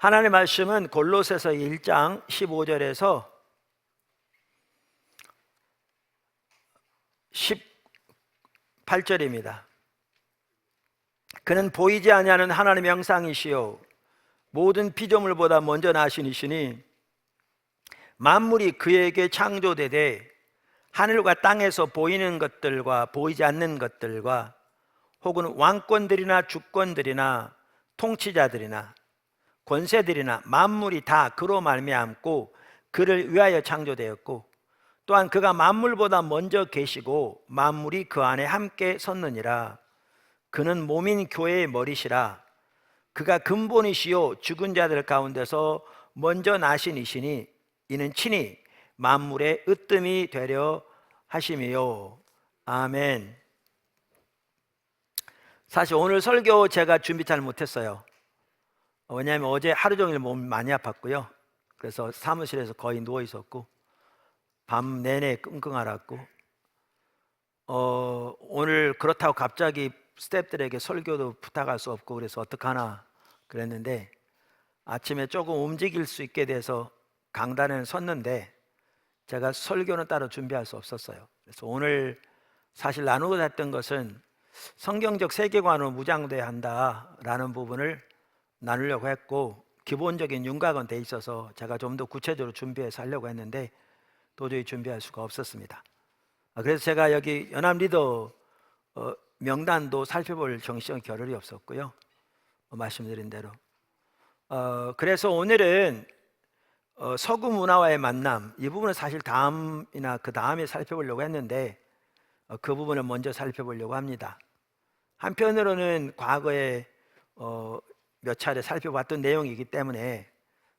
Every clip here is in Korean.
하나님의 말씀은 골로새서 1장 15절에서 18절입니다. 그는 보이지 아니하는 하나님의 형상이시요 모든 피조물보다 먼저 나신 이시니 만물이 그에게 창조되되 하늘과 땅에서 보이는 것들과 보이지 않는 것들과 혹은 왕권들이나 주권들이나 통치자들이나 권세들이나 만물이 다 그로 말미암고 그를 위하여 창조되었고 또한 그가 만물보다 먼저 계시고 만물이 그 안에 함께 섰느니라. 그는 몸인 교회의 머리시라. 그가 근본이시요 죽은 자들 가운데서 먼저 나신 이시니 이는 친히 만물의 으뜸이 되려 하심이요. 아멘. 사실 오늘 설교 제가 준비 잘 못했어요. 왜냐하면 어제 하루 종일 몸 많이 아팠고요. 그래서 사무실에서 거의 누워 있었고 밤 내내 끙끙 앓았고 오늘 그렇다고 갑자기 스태프들에게 설교도 부탁할 수 없고 그래서 어떡하나 그랬는데 아침에 조금 움직일 수 있게 돼서 강단에 섰는데 제가 설교는 따로 준비할 수 없었어요. 그래서 오늘 사실 나누고자 했던 것은 성경적 세계관으로 무장돼야 한다라는 부분을 나누려고 했고 기본적인 윤곽은 돼 있어서 제가 좀 더 구체적으로 준비해서 하려고 했는데 도저히 준비할 수가 없었습니다. 그래서 제가 여기 연합 리더 명단도 살펴볼 정신적 겨를이 없었고요. 말씀드린 대로 그래서 오늘은 서구 문화와의 만남 이 부분은 사실 다음이나 그 다음에 살펴보려고 했는데 그 부분을 먼저 살펴보려고 합니다. 한편으로는 과거에 몇 차례 살펴봤던 내용이기 때문에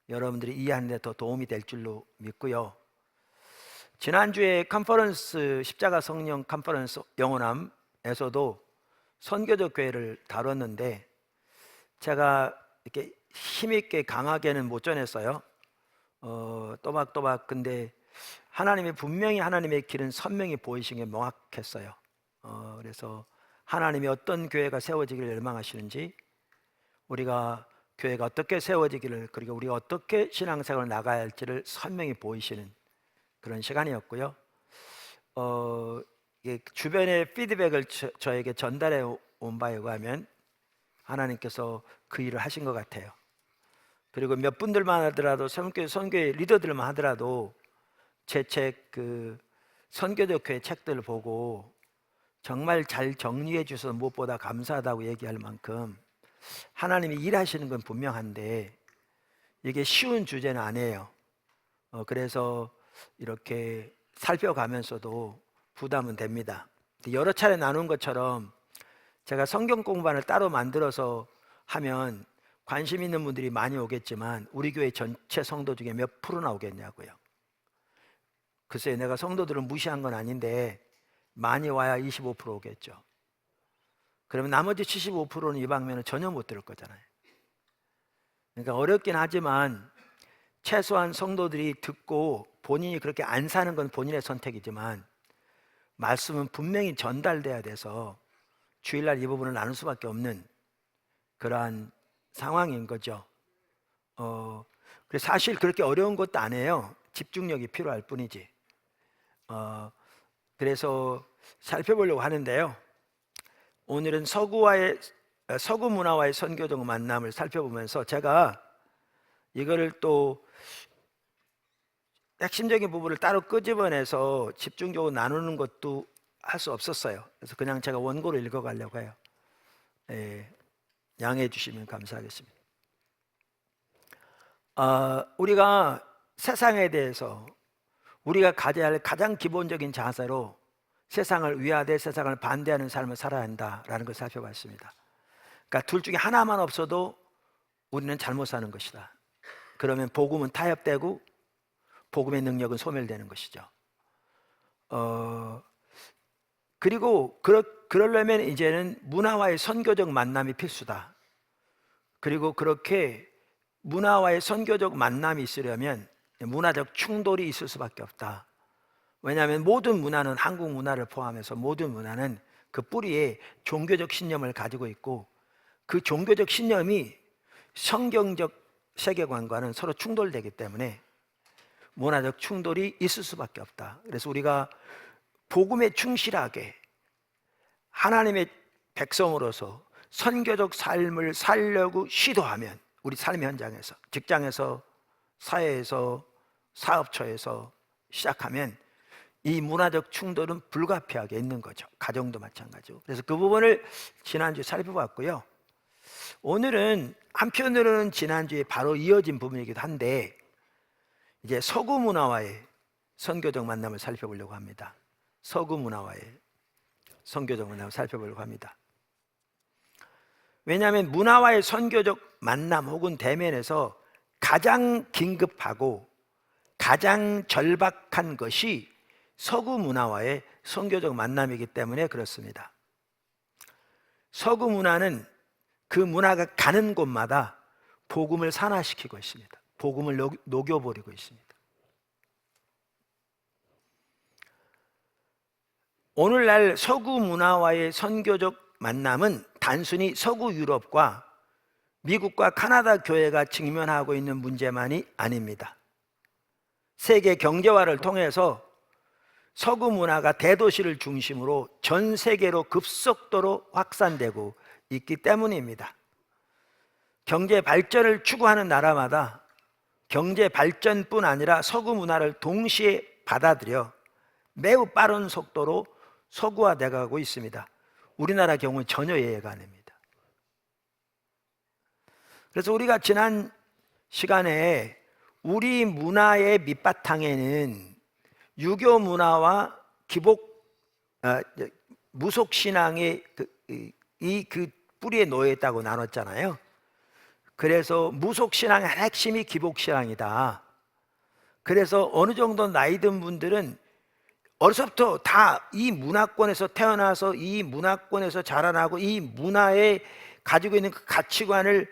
여러분들이 이해하는 데 더 도움이 될 줄로 믿고요. 지난주에 컨퍼런스 십자가 성령 컨퍼런스 영원함에서도 선교적 교회를 다뤘는데 제가 이렇게 힘있게 강하게는 못 전했어요. 또박또박 근데 하나님이 분명히 하나님의 길은 선명히 보이신 게 명확했어요. 그래서 하나님이 어떤 교회가 세워지기를 열망하시는지 우리가 교회가 어떻게 세워지기를 그리고 우리가 어떻게 신앙생활을 나가야 할지를 선명히 보이시는 그런 시간이었고요. 주변의 피드백을 저에게 전달해 온 바에 의하면 하나님께서 그 일을 하신 것 같아요. 그리고 몇 분들만 하더라도 선교회 리더들만 하더라도 제 책 그 선교적 교회 책들을 보고 정말 잘 정리해 주셔서 무엇보다 감사하다고 얘기할 만큼 하나님이 일하시는 건 분명한데 이게 쉬운 주제는 아니에요. 그래서 이렇게 살펴가면서도 부담은 됩니다. 여러 차례 나눈 것처럼 제가 성경 공부반을 따로 만들어서 하면 관심 있는 분들이 많이 오겠지만 우리 교회 전체 성도 중에 몇 프로나 오겠냐고요. 글쎄 내가 성도들을 무시한 건 아닌데 많이 와야 25% 오겠죠. 그러면 나머지 75%는 이 방면은 전혀 못 들을 거잖아요. 그러니까 어렵긴 하지만 최소한 성도들이 듣고 본인이 그렇게 안 사는 건 본인의 선택이지만 말씀은 분명히 전달돼야 돼서 주일날 이 부분을 나눌 수밖에 없는 그러한 상황인 거죠. 그래서 사실 그렇게 어려운 것도 아니에요. 집중력이 필요할 뿐이지. 그래서 살펴보려고 하는데요. 오늘은 서구 문화와의 선교적 만남을 살펴보면서 제가 이거를 또 핵심적인 부분을 따로 끄집어내서 집중적으로 나누는 것도 할 수 없었어요. 그래서 그냥 제가 원고를 읽어가려고 해요. 양해해 주시면 감사하겠습니다. 우리가 세상에 대해서 우리가 가져야 할 가장 기본적인 자세로 세상을 위하되 세상을 반대하는 삶을 살아야 한다라는 걸 살펴봤습니다. 그러니까 둘 중에 하나만 없어도 우리는 잘못 사는 것이다. 그러면 복음은 타협되고 복음의 능력은 소멸되는 것이죠. 그리고 그러려면 이제는 문화와의 선교적 만남이 필수다. 그리고 그렇게 문화와의 선교적 만남이 있으려면 문화적 충돌이 있을 수밖에 없다. 왜냐하면 모든 문화는 한국 문화를 포함해서 모든 문화는 그 뿌리에 종교적 신념을 가지고 있고 그 종교적 신념이 성경적 세계관과는 서로 충돌되기 때문에 문화적 충돌이 있을 수밖에 없다. 그래서 우리가 복음에 충실하게 하나님의 백성으로서 선교적 삶을 살려고 시도하면, 우리 삶의 현장에서, 직장에서, 사회에서, 사업처에서 시작하면 이 문화적 충돌은 불가피하게 있는 거죠. 가정도 마찬가지고. 그래서 그 부분을 지난주에 살펴봤고요. 오늘은 한편으로는 지난주에 바로 이어진 부분이기도 한데, 이제 서구 문화와의 선교적 만남을 살펴보려고 합니다. 서구 문화와의 선교적 만남을 살펴보려고 합니다. 왜냐하면 문화와의 선교적 만남 혹은 대면에서 가장 긴급하고 가장 절박한 것이 서구 문화와의 선교적 만남이기 때문에 그렇습니다. 서구 문화는 그 문화가 가는 곳마다 복음을 산화시키고 있습니다. 복음을 녹여버리고 있습니다. 오늘날 서구 문화와의 선교적 만남은 단순히 서구 유럽과 미국과 카나다 교회가 직면하고 있는 문제만이 아닙니다. 세계 경제화를 통해서 서구 문화가 대도시를 중심으로 전 세계로 급속도로 확산되고 있기 때문입니다. 경제 발전을 추구하는 나라마다 경제 발전뿐 아니라 서구 문화를 동시에 받아들여 매우 빠른 속도로 서구화되어 가고 있습니다. 우리나라 경우는 전혀 예외가 아닙니다. 그래서 우리가 지난 시간에 우리 문화의 밑바탕에는 유교 문화와 무속 신앙의 그 뿌리에 놓여 있다고 나눴잖아요. 그래서 무속 신앙의 핵심이 기복 신앙이다. 그래서 어느 정도 나이 든 분들은 어려서부터 다 이 문화권에서 태어나서 이 문화권에서 자라나고 이 문화에 가지고 있는 그 가치관을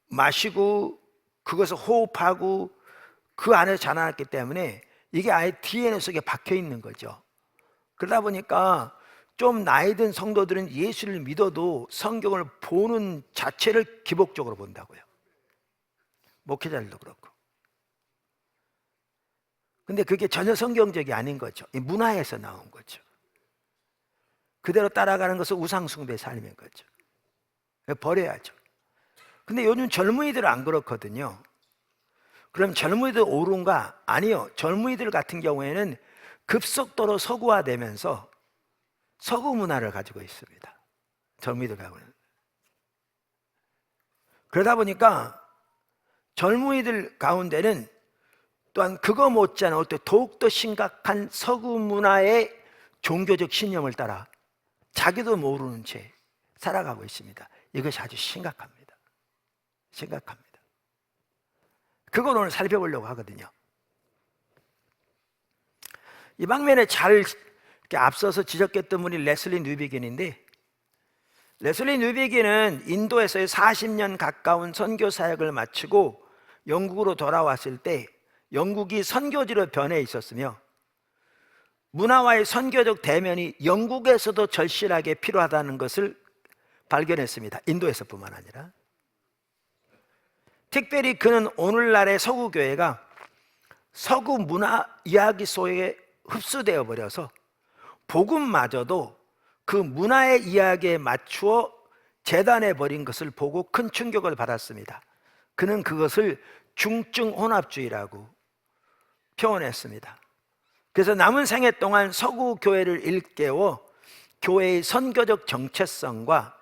마시고 그것을 호흡하고 그 안에서 자라났기 때문에 이게 아예 DNA 속에 박혀 있는 거죠. 그러다 보니까 좀 나이 든 성도들은 예수를 믿어도 성경을 보는 자체를 기복적으로 본다고요. 목회자들도 그렇고. 근데 그게 전혀 성경적이 아닌 거죠. 이 문화에서 나온 거죠. 그대로 따라가는 것은 우상숭배의 삶인 거죠. 버려야죠. 근데 요즘 젊은이들은 안 그렇거든요. 그럼 젊은이들 옳은가? 아니요. 젊은이들 같은 경우에는 급속도로 서구화되면서 서구 문화를 가지고 있습니다. 젊은이들 가고는. 그러다 보니까 젊은이들 가운데는 또한 그거 못지않아 더욱더 심각한 서구 문화의 종교적 신념을 따라 자기도 모르는 채 살아가고 있습니다. 이것이 아주 심각합니다. 심각합니다. 그걸 오늘 살펴보려고 하거든요. 이 방면에 잘 이렇게 앞서서 지적했던 분이 레슬리 뉴비긴인데, 레슬리 뉴비긴은 인도에서의 40년 가까운 선교 사역을 마치고 영국으로 돌아왔을 때 영국이 선교지로 변해 있었으며 문화와의 선교적 대면이 영국에서도 절실하게 필요하다는 것을 발견했습니다. 인도에서뿐만 아니라. 특별히 그는 오늘날의 서구 교회가 서구 문화 이야기 속에 흡수되어 버려서 복음마저도 그 문화의 이야기에 맞추어 재단해 버린 것을 보고 큰 충격을 받았습니다. 그는 그것을 중증 혼합주의라고 표현했습니다. 그래서 남은 생애 동안 서구 교회를 일깨워 교회의 선교적 정체성과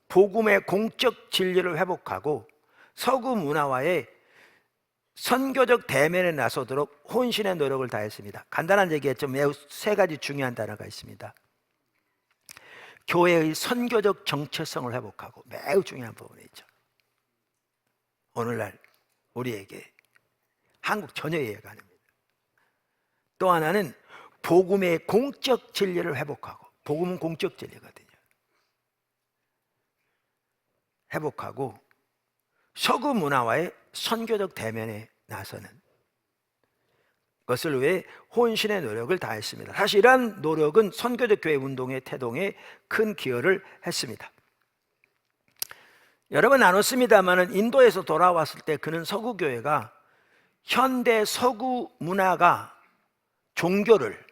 복음의 공적 진리를 회복하고 서구 문화와의 선교적 대면에 나서도록 혼신의 노력을 다했습니다. 간단한 얘기했지만 매우 세 가지 중요한 단어가 있습니다. 교회의 선교적 정체성을 회복하고, 매우 중요한 부분이죠. 오늘날 우리에게 한국 전혀 이해가 아닙니다. 또 하나는 복음의 공적 진리를 회복하고, 복음은 공적 진리거든요. 회복하고 서구 문화와의 선교적 대면에 나서는 것을 위해 혼신의 노력을 다했습니다. 사실 이러한 노력은 선교적 교회 운동의 태동에 큰 기여를 했습니다. 여러 번 나눴습니다만 인도에서 돌아왔을 때 그는 서구 교회가 현대 서구 문화가 종교를,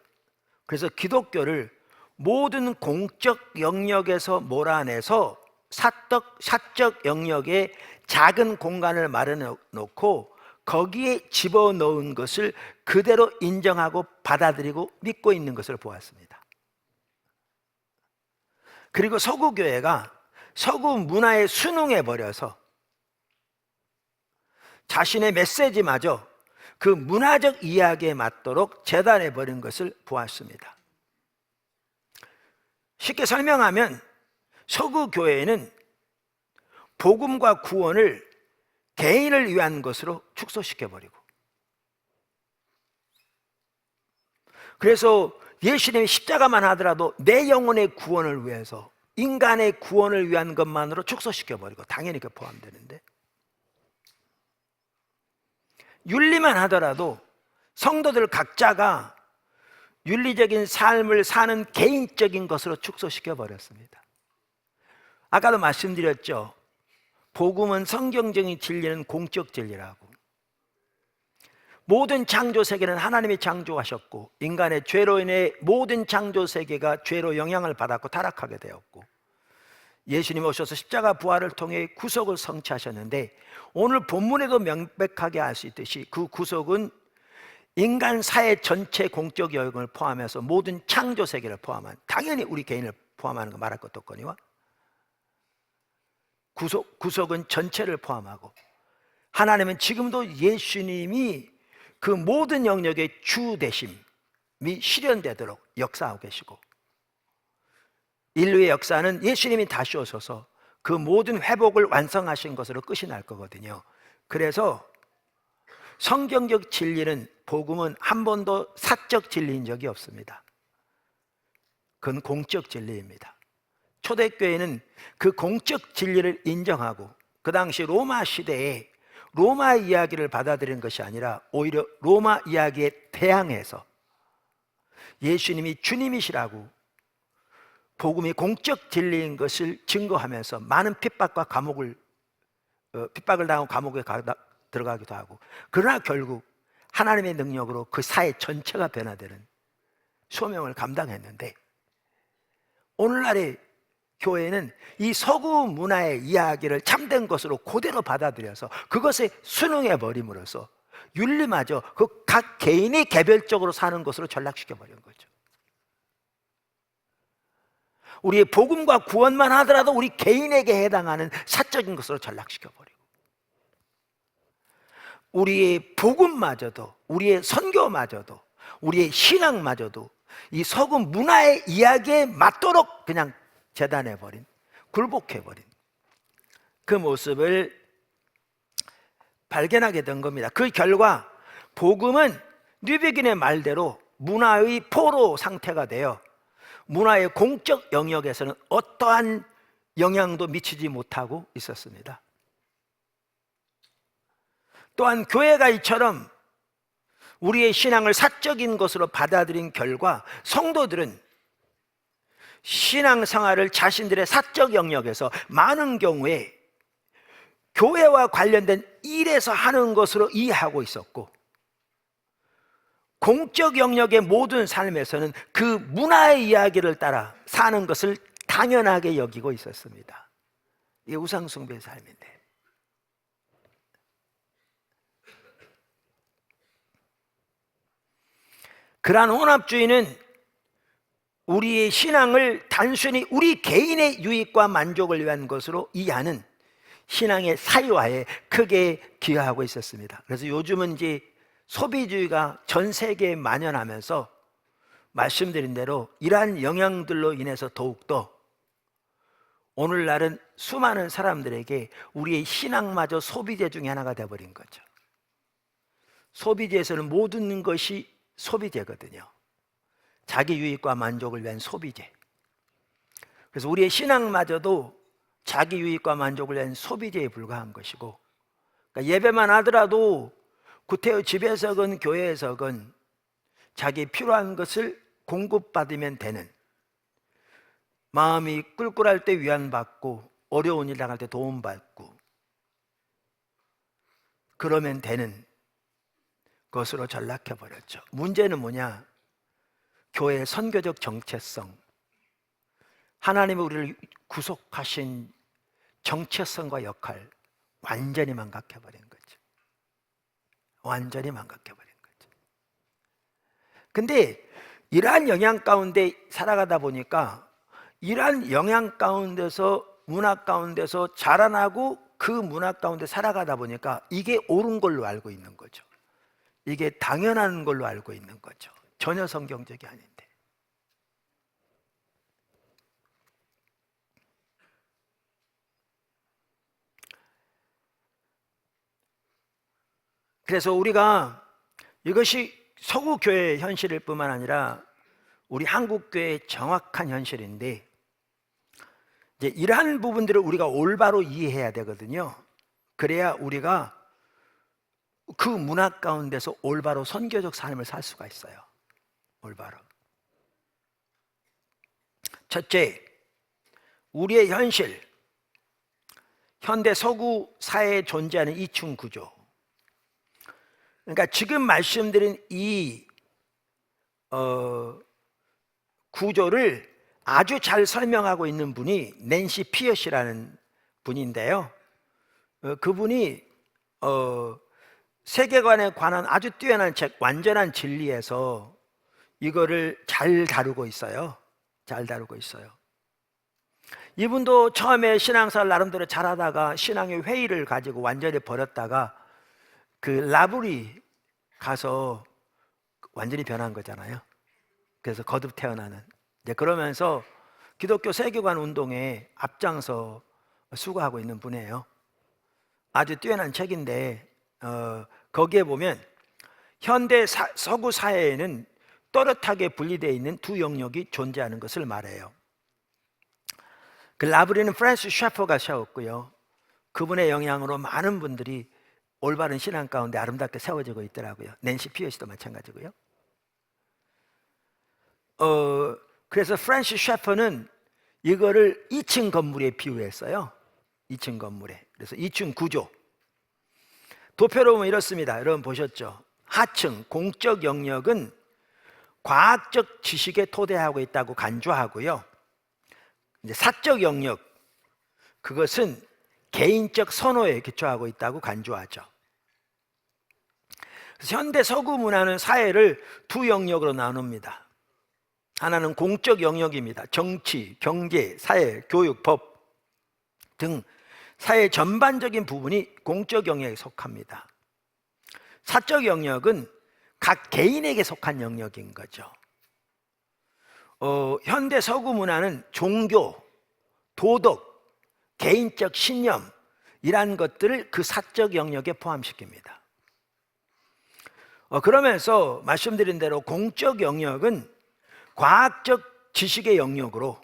그래서 기독교를 모든 공적 영역에서 몰아내서 사적 영역에 작은 공간을 마련해 놓고 거기에 집어넣은 것을 그대로 인정하고 받아들이고 믿고 있는 것을 보았습니다. 그리고 서구 교회가 서구 문화에 순응해 버려서 자신의 메시지마저 그 문화적 이야기에 맞도록 재단해 버린 것을 보았습니다. 쉽게 설명하면 서구 교회는 복음과 구원을 개인을 위한 것으로 축소시켜 버리고, 그래서 예수님이 십자가만 하더라도 내 영혼의 구원을 위해서, 인간의 구원을 위한 것만으로 축소시켜 버리고, 당연히 그 포함되는데, 윤리만 하더라도 성도들 각자가 윤리적인 삶을 사는 개인적인 것으로 축소시켜 버렸습니다. 아까도 말씀드렸죠. 복음은 성경적인 진리는 공적 진리라고. 모든 창조 세계는 하나님이 창조하셨고, 인간의 죄로 인해 모든 창조 세계가 죄로 영향을 받았고 타락하게 되었고, 예수님 오셔서 십자가 부활을 통해 구속을 성취하셨는데, 오늘 본문에도 명백하게 알 수 있듯이 그 구속은 인간 사회 전체 공적 영역을 포함해서 모든 창조 세계를 포함한, 당연히 우리 개인을 포함하는 거 말할 것도 없거니와, 구속은 전체를 포함하고, 하나님은 지금도 예수님이 그 모든 영역의 주 되심이 실현되도록 역사하고 계시고, 인류의 역사는 예수님이 다시 오셔서 그 모든 회복을 완성하신 것으로 끝이 날 거거든요. 그래서 성경적 진리는, 복음은 한 번도 사적 진리인 적이 없습니다. 그건 공적 진리입니다. 초대교회는 그 공적 진리를 인정하고, 그 당시 로마 시대에 로마 이야기를 받아들이는 것이 아니라 오히려 로마 이야기에 대항해서 예수님이 주님이시라고, 복음이 공적 진리인 것을 증거하면서 많은 핍박과 핍박을 당하고 감옥에 들어가기도 하고, 그러나 결국 하나님의 능력으로 그 사회 전체가 변화되는 소명을 감당했는데, 오늘날의 교회는 이 서구 문화의 이야기를 참된 것으로 그대로 받아들여서 그것에 순응해 버림으로써 윤리마저 그 각 개인이 개별적으로 사는 것으로 전락시켜 버린 거죠. 우리의 복음과 구원만 하더라도 우리 개인에게 해당하는 사적인 것으로 전락시켜 버리고, 우리의 복음마저도, 우리의 선교마저도, 우리의 신앙마저도 이 서구 문화의 이야기에 맞도록 그냥 재단해버린, 굴복해버린 그 모습을 발견하게 된 겁니다. 그 결과 복음은 뉴비긴의 말대로 문화의 포로 상태가 되어 문화의 공적 영역에서는 어떠한 영향도 미치지 못하고 있었습니다. 또한 교회가 이처럼 우리의 신앙을 사적인 것으로 받아들인 결과 성도들은 신앙생활을 자신들의 사적 영역에서 많은 경우에 교회와 관련된 일에서 하는 것으로 이해하고 있었고, 공적 영역의 모든 삶에서는 그 문화의 이야기를 따라 사는 것을 당연하게 여기고 있었습니다. 이게 우상숭배의 삶인데, 그러한 혼합주의는 우리의 신앙을 단순히 우리 개인의 유익과 만족을 위한 것으로 이해하는 신앙의 사유화에 크게 기여하고 있었습니다. 그래서 요즘은 이제 소비주의가 전 세계에 만연하면서 말씀드린 대로 이러한 영향들로 인해서 더욱더 오늘날은 수많은 사람들에게 우리의 신앙마저 소비재 중에 하나가 되어버린 거죠. 소비재에서는 모든 것이 소비재거든요. 자기 유익과 만족을 위한 소비재. 그래서 우리의 신앙마저도 자기 유익과 만족을 위한 소비재에 불과한 것이고, 그러니까 예배만 하더라도 구태여 집에서건 교회에서건 자기 필요한 것을 공급받으면 되는, 마음이 꿀꿀할 때 위안받고 어려운 일 당할 때 도움받고 그러면 되는 것으로 전락해버렸죠. 문제는 뭐냐? 교회의 선교적 정체성, 하나님이 우리를 구속하신 정체성과 역할 완전히 망각해버린 거죠. 완전히 망각해버린 거죠. 근데 이러한 영향 가운데 살아가다 보니까 이러한 영향 가운데서 문화 가운데서 자라나고 그 문화 가운데 살아가다 보니까 이게 옳은 걸로 알고 있는 거죠. 이게 당연한 걸로 알고 있는 거죠. 전혀 성경적이 아닌데. 그래서 우리가 이것이 서구 교회의 현실일 뿐만 아니라 우리 한국 교회의 정확한 현실인데, 이제 이러한 부분들을 우리가 올바로 이해해야 되거든요. 그래야 우리가 그 문화 가운데서 올바로 선교적 삶을 살 수가 있어요. 올바로. 첫째, 우리의 현실, 현대 서구 사회에 존재하는 이층 구조. 그러니까 지금 말씀드린 이 구조를 아주 잘 설명하고 있는 분이 낸시 피어시라는 분인데요. 그분이 세계관에 관한 아주 뛰어난 책 완전한 진리에서 이거를 잘 다루고 있어요. 잘 다루고 있어요. 이분도 처음에 신앙생활 나름대로 잘하다가 신앙의 회의를 가지고 완전히 버렸다가 그 라브리 가서 완전히 변한 거잖아요. 그래서 거듭 태어나는. 이제 그러면서 기독교 세계관 운동에 앞장서 수고하고 있는 분이에요. 아주 뛰어난 책인데 거기에 보면 현대 서구 사회에는 또렷하게 분리되어 있는 두 영역이 존재하는 것을 말해요. 그 라브리는 프랜시스 셰퍼가 세웠고요. 그분의 영향으로 많은 분들이 올바른 신앙 가운데 아름답게 세워지고 있더라고요. 낸시 피어시도 마찬가지고요. 그래서 프랜시스 셰퍼는 이거를 2층 건물에 비유했어요. 2층 건물에. 그래서 2층 구조. 도표로 보면 이렇습니다. 여러분 보셨죠? 하층 공적 영역은 과학적 지식에 토대하고 있다고 간주하고요. 이제 사적 영역, 그것은 개인적 선호에 기초하고 있다고 간주하죠. 그래서 현대 서구 문화는 사회를 두 영역으로 나눕니다. 하나는 공적 영역입니다. 정치, 경제, 사회, 교육, 법 등 사회 전반적인 부분이 공적 영역에 속합니다. 사적 영역은 각 개인에게 속한 영역인 거죠. 현대 서구 문화는 종교, 도덕, 개인적 신념 이란 것들을 그 사적 영역에 포함시킵니다. 그러면서 말씀드린 대로 공적 영역은 과학적 지식의 영역으로,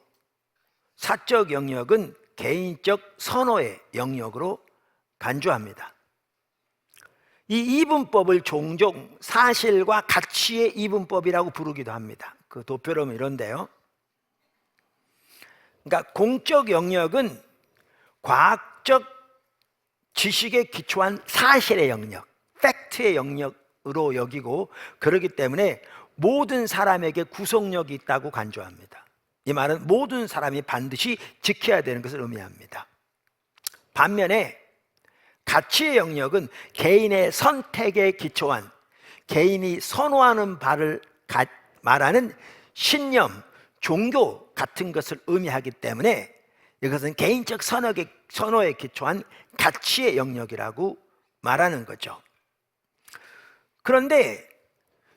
사적 영역은 개인적 선호의 영역으로 간주합니다. 이 이분법을 종종 사실과 가치의 이분법이라고 부르기도 합니다. 그 도표로 보면 이런데요. 그러니까 공적 영역은 과학적 지식에 기초한 사실의 영역, 팩트의 영역으로 여기고, 그렇기 때문에 모든 사람에게 구속력이 있다고 간주합니다. 이 말은 모든 사람이 반드시 지켜야 되는 것을 의미합니다. 반면에 가치의 영역은 개인의 선택에 기초한, 개인이 선호하는 바를 말하는 신념, 종교 같은 것을 의미하기 때문에 이것은 개인적 선호에 기초한 가치의 영역이라고 말하는 거죠. 그런데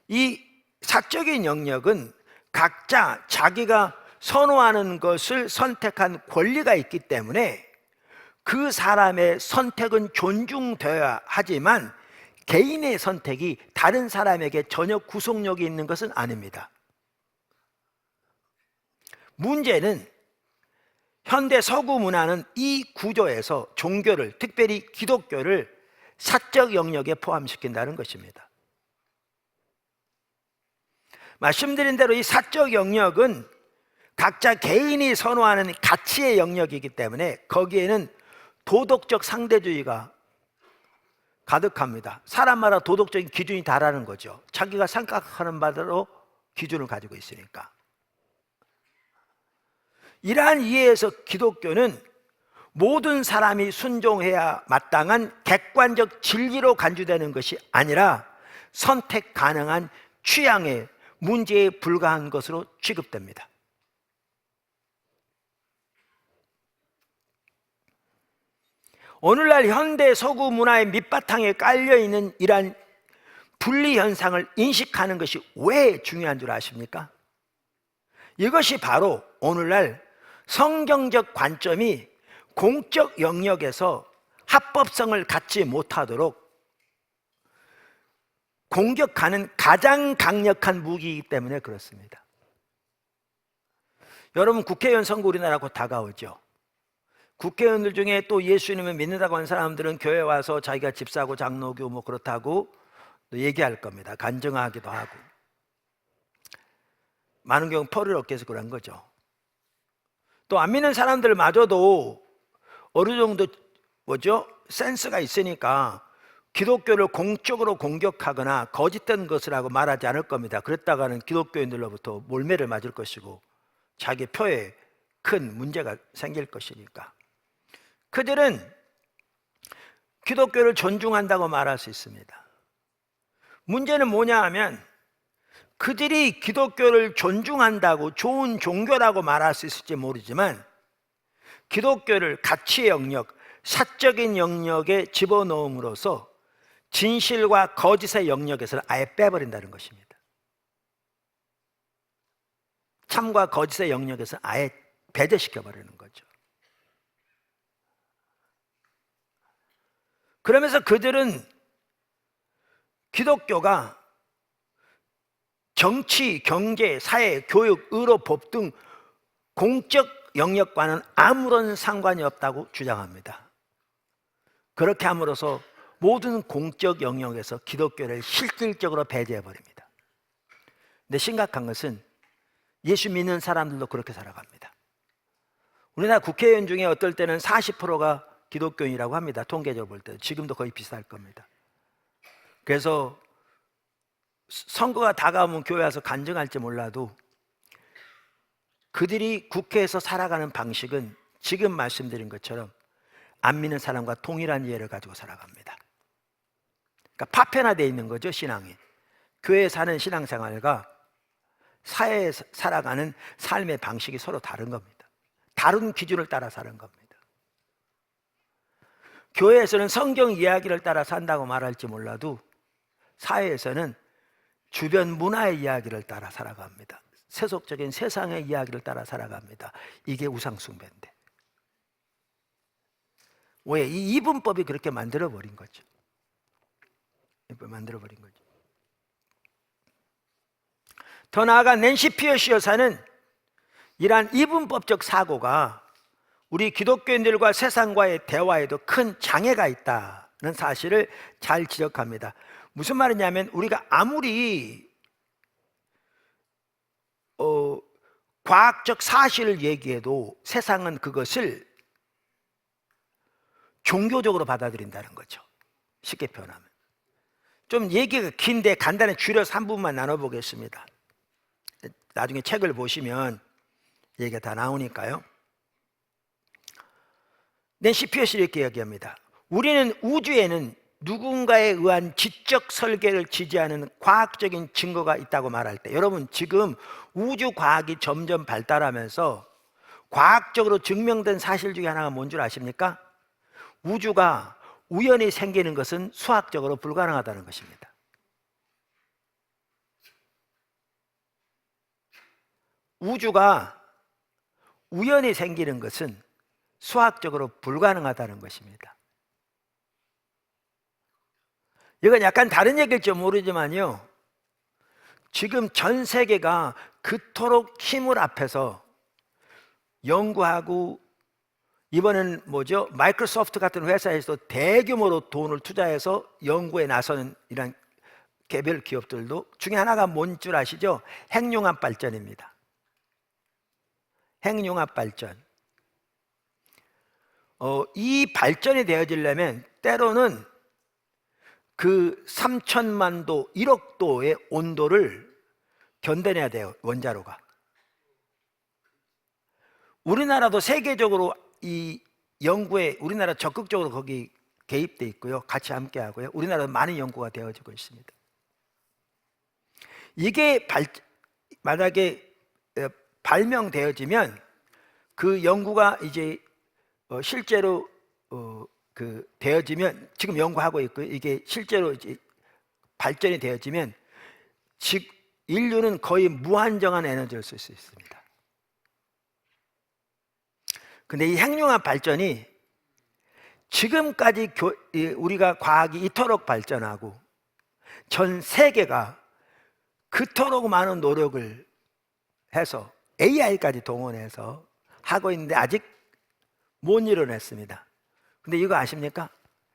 이 사적인 영역은 각자 자기가 선호하는 것을 선택한 권리가 있기 때문에 그 사람의 선택은 존중되어야 하지만 개인의 선택이 다른 사람에게 전혀 구속력이 있는 것은 아닙니다. 문제는 현대 서구 문화는 이 구조에서 종교를, 특별히 기독교를 사적 영역에 포함시킨다는 것입니다. 말씀드린 대로 이 사적 영역은 각자 개인이 선호하는 가치의 영역이기 때문에 거기에는 도덕적 상대주의가 가득합니다. 사람마다 도덕적인 기준이 다르는 거죠. 자기가 생각하는 바대로 기준을 가지고 있으니까. 이러한 이해에서 기독교는 모든 사람이 순종해야 마땅한 객관적 진리로 간주되는 것이 아니라 선택 가능한 취향의 문제에 불과한 것으로 취급됩니다. 오늘날 현대 서구 문화의 밑바탕에 깔려있는 이러한 분리 현상을 인식하는 것이 왜 중요한 줄 아십니까? 이것이 바로 오늘날 성경적 관점이 공적 영역에서 합법성을 갖지 못하도록 공격하는 가장 강력한 무기이기 때문에 그렇습니다. 여러분, 국회의원 선거 우리나라 곧 다가오죠. 국회의원들 중에 또 예수님을 믿는다고 하는 사람들은 교회 와서 자기가 집사고 장로교 뭐 그렇다고 또 얘기할 겁니다. 간증하기도 하고. 많은 경우 펄을 얻기 위해서 그런 거죠. 또 안 믿는 사람들마저도 어느 정도 센스가 있으니까 기독교를 공적으로 공격하거나 거짓된 것이라고 말하지 않을 겁니다. 그랬다가는 기독교인들로부터 몰매를 맞을 것이고 자기 표에 큰 문제가 생길 것이니까. 그들은 기독교를 존중한다고 말할 수 있습니다. 문제는 뭐냐 하면 그들이 기독교를 존중한다고 좋은 종교라고 말할 수 있을지 모르지만 기독교를 가치의 영역, 사적인 영역에 집어넣음으로써 진실과 거짓의 영역에서는 아예 빼버린다는 것입니다. 참과 거짓의 영역에서 아예 배제시켜버리는 거죠. 그러면서 그들은 기독교가 정치, 경제, 사회, 교육, 의료, 법 등 공적 영역과는 아무런 상관이 없다고 주장합니다. 그렇게 함으로써 모든 공적 영역에서 기독교를 실질적으로 배제해버립니다. 근데 심각한 것은 예수 믿는 사람들도 그렇게 살아갑니다. 우리나라 국회의원 중에 어떨 때는 40%가 기독교인이라고 합니다. 통계적으로 볼 때. 지금도 거의 비슷할 겁니다. 그래서 선거가 다가오면 교회 와서 간증할지 몰라도 그들이 국회에서 살아가는 방식은 지금 말씀드린 것처럼 안 믿는 사람과 동일한 이해를 가지고 살아갑니다. 그러니까 파편화되어 있는 거죠, 신앙이. 교회에 사는 신앙생활과 사회에 살아가는 삶의 방식이 서로 다른 겁니다. 다른 기준을 따라 사는 겁니다. 교회에서는 성경 이야기를 따라 산다고 말할지 몰라도 사회에서는 주변 문화의 이야기를 따라 살아갑니다. 세속적인 세상의 이야기를 따라 살아갑니다. 이게 우상숭배인데. 왜? 이 이분법이 그렇게 만들어버린 거죠. 만들어버린 거죠. 더 나아가 낸시 피어시 여사는 이러한 이분법적 사고가 우리 기독교인들과 세상과의 대화에도 큰 장애가 있다는 사실을 잘 지적합니다. 무슨 말이냐면 우리가 아무리 과학적 사실을 얘기해도 세상은 그것을 종교적으로 받아들인다는 거죠. 쉽게 표현하면. 좀 얘기가 긴데 간단히 줄여서 한 부분만 나눠보겠습니다. 나중에 책을 보시면 얘기가 다 나오니까요. 낸시 피어시 이렇게 이야기합니다. 우리는 우주에는 누군가에 의한 지적 설계를 지지하는 과학적인 증거가 있다고 말할 때, 여러분 지금 우주 과학이 점점 발달하면서 과학적으로 증명된 사실 중에 하나가 뭔 줄 아십니까? 우주가 우연히 생기는 것은 수학적으로 불가능하다는 것입니다. 우주가 우연히 생기는 것은 수학적으로 불가능하다는 것입니다. 이건 약간 다른 얘기일지 모르지만요, 지금 전 세계가 그토록 힘을 합해서 연구하고, 이번엔 마이크로소프트 같은 회사에서 대규모로 돈을 투자해서 연구에 나서는 이런 개별 기업들도 중에 하나가 뭔 줄 아시죠? 핵융합 발전입니다. 핵융합 발전. 이 발전이 되어지려면 때로는 그 3천만 도, 1억 도의 온도를 견뎌내야 돼요, 원자로가. 우리나라도 세계적으로 이 연구에 우리나라 적극적으로 거기 개입돼 있고요. 같이 함께 하고요. 우리나라도 많은 연구가 되어지고 있습니다. 이게 만약에 발명되어지면 그 연구가 이제 실제로 되어지면, 지금 연구하고 있고요. 이게 실제로 이제 발전이 되어지면 즉 인류는 거의 무한정한 에너지를 쓸 수 있습니다. 근데 이 핵융합 발전이 지금까지 우리가 과학이 이토록 발전하고 전 세계가 그토록 많은 노력을 해서 AI까지 동원해서 하고 있는데 아직 못 이뤄냈습니다. 근데 이거 아십니까?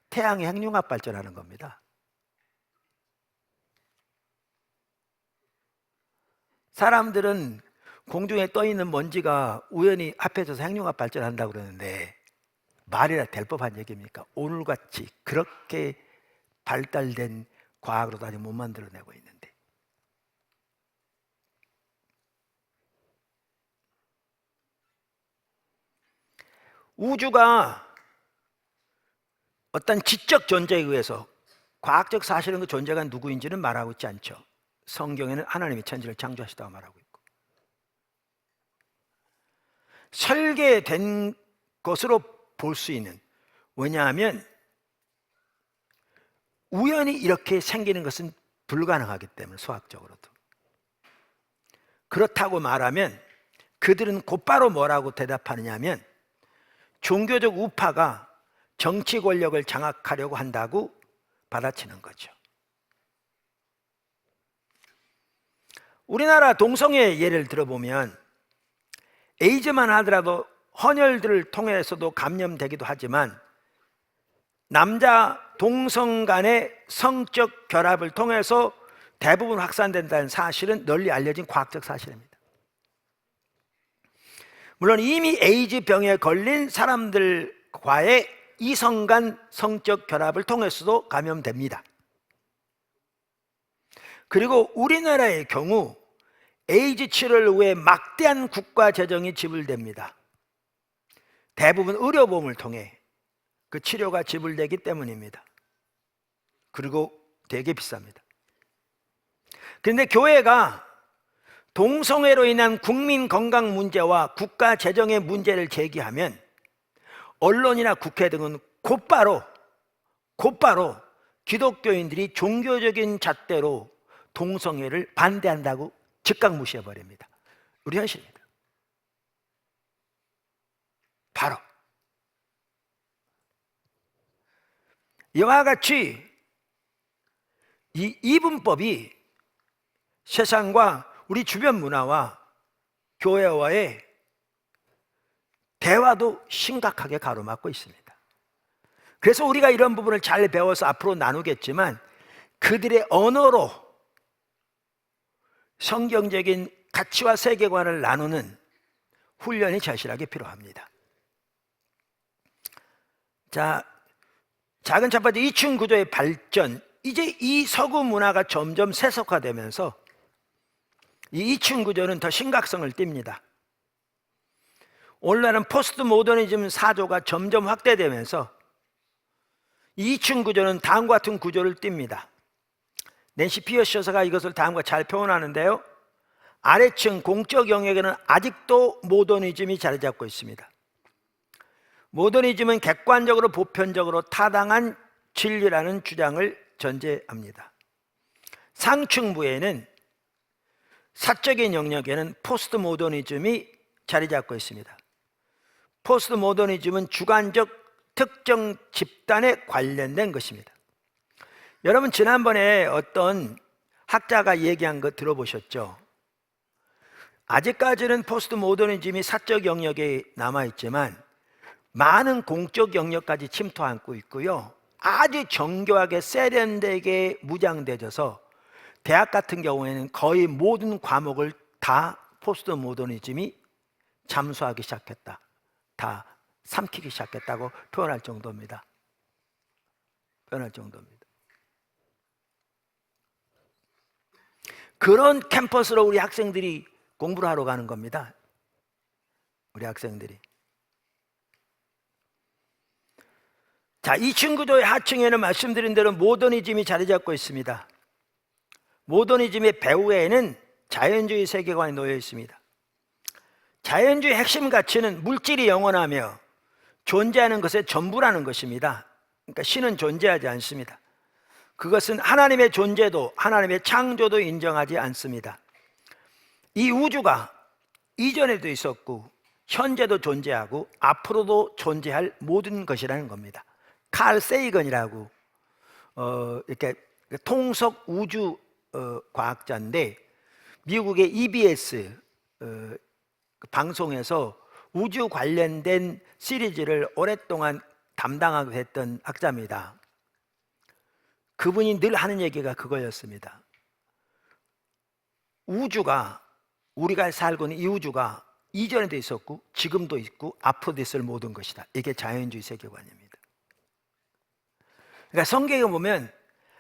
태양이 핵융합 발전하는 겁니다. 사람들은 공중에 떠 있는 먼지가 우연히 앞에 서서 핵융합 발전한다고 그러는데 말이라 될 법한 얘기입니까? 오늘같이 그렇게 발달된 과학으로도 아직 못 만들어내고 있는데. 우주가 어떤 지적 존재에 의해서, 과학적 사실은 그 존재가 누구인지는 말하고 있지 않죠. 성경에는 하나님이 천지를 창조하시다고 말하고 있고, 설계된 것으로 볼 수 있는, 왜냐하면 우연히 이렇게 생기는 것은 불가능하기 때문에, 수학적으로도. 그렇다고 말하면 그들은 곧바로 뭐라고 대답하느냐 하면 종교적 우파가 정치 권력을 장악하려고 한다고 받아치는 거죠. 우리나라 동성애 예를 들어보면 에이즈만 하더라도 헌혈들을 통해서도 감염되기도 하지만 남자 동성 간의 성적 결합을 통해서 대부분 확산된다는 사실은 널리 알려진 과학적 사실입니다. 물론 이미 에이즈 병에 걸린 사람들과의 이성 간 성적 결합을 통해서도 감염됩니다. 그리고 우리나라의 경우 에이즈 치료를 위해 막대한 국가 재정이 지불됩니다. 대부분 의료보험을 통해 그 치료가 지불되기 때문입니다. 그리고 되게 비쌉니다. 그런데 교회가 동성애로 인한 국민 건강 문제와 국가 재정의 문제를 제기하면 언론이나 국회 등은 곧바로 기독교인들이 종교적인 잣대로 동성애를 반대한다고 즉각 무시해버립니다. 우리 현실입니다. 바로 이와 같이 이 이분법이 세상과 우리 주변 문화와 교회와의 대화도 심각하게 가로막고 있습니다. 그래서 우리가 이런 부분을 잘 배워서 앞으로 나누겠지만 그들의 언어로 성경적인 가치와 세계관을 나누는 훈련이 절실하게 필요합니다. 자, 작은 첫 번째, 이층 구조의 발전. 이제 이 서구 문화가 점점 세속화되면서 이 2층 구조는 더 심각성을 띱니다. 오늘날은 포스트 모더니즘 사조가 점점 확대되면서 이 2층 구조는 다음과 같은 구조를 띱니다. 낸시 피어스 여사가 이것을 다음과 잘 표현하는데요. 아래층 공적 영역에는 아직도 모더니즘이 자리 잡고 있습니다. 모더니즘은 객관적으로 보편적으로 타당한 진리라는 주장을 전제합니다. 상층부에는 사적인 영역에는 포스트 모더니즘이 자리 잡고 있습니다. 포스트 모더니즘은 주관적 특정 집단에 관련된 것입니다. 여러분 지난번에 어떤 학자가 얘기한 거 들어보셨죠? 아직까지는 포스트 모더니즘이 사적 영역에 남아있지만 많은 공적 영역까지 침투하고 있고요, 아주 정교하게 세련되게 무장되어서 대학 같은 경우에는 거의 모든 과목을 다 포스트 모더니즘이 잠수하기 시작했다, 다 삼키기 시작했다고 표현할 정도입니다. 그런 캠퍼스로 우리 학생들이 공부를 하러 가는 겁니다. 우리 학생들이. 자, 이 친구도의 하층에는 말씀드린 대로 모더니즘이 자리 잡고 있습니다. 모더니즘의 배후에는 자연주의 세계관이 놓여 있습니다. 자연주의 핵심 가치는 물질이 영원하며 존재하는 것의 전부라는 것입니다. 그러니까 신은 존재하지 않습니다. 그것은 하나님의 존재도 하나님의 창조도 인정하지 않습니다. 이 우주가 이전에도 있었고 현재도 존재하고 앞으로도 존재할 모든 것이라는 겁니다. 칼 세이건이라고 이렇게 통속 우주 과학자인데 미국의 EBS 방송에서 우주 관련된 시리즈를 오랫동안 담당하게 됐던 학자입니다. 그분이 늘 하는 얘기가 그거였습니다. 우주가, 우리가 살고 있는 이 우주가 이전에도 있었고 지금도 있고 앞으로도 있을 모든 것이다. 이게 자연주의 세계관입니다. 그러니까 성경에 보면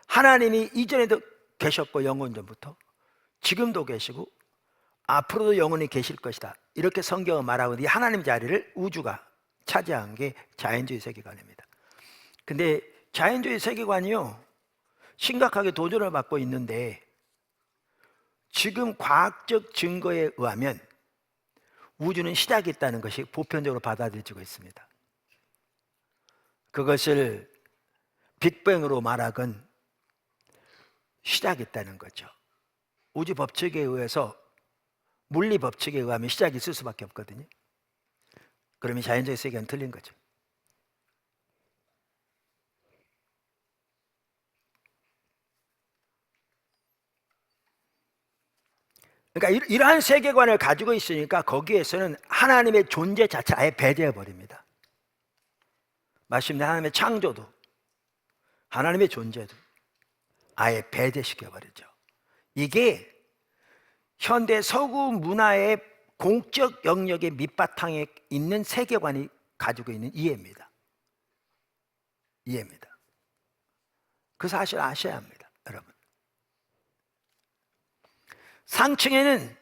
하나님이 이전에도 계셨고 영원 전부터, 지금도 계시고 앞으로도 영원히 계실 것이다, 이렇게 성경은 말하고 이 하나님 자리를 우주가 차지한 게 자연주의 세계관입니다. 근데 자연주의 세계관이요 심각하게 도전을 받고 있는데, 지금 과학적 증거에 의하면 우주는 시작이 있다는 것이 보편적으로 받아들여지고 있습니다. 그것을 빅뱅으로 말하건 시작이 있다는 거죠. 우주 법칙에 의해서, 물리 법칙에 의하면 시작이 있을 수밖에 없거든요. 그러면 자연적 세계는 틀린 거죠. 그러니까 이러한 세계관을 가지고 있으니까 거기에서는 하나님의 존재 자체 아예 배제해 버립니다. 마침내 하나님의 창조도 하나님의 존재도 아예 배제시켜 버리죠. 이게 현대 서구 문화의 공적 영역의 밑바탕에 있는 세계관이 가지고 있는 이해입니다. 그 사실 아셔야 합니다, 여러분. 상층에는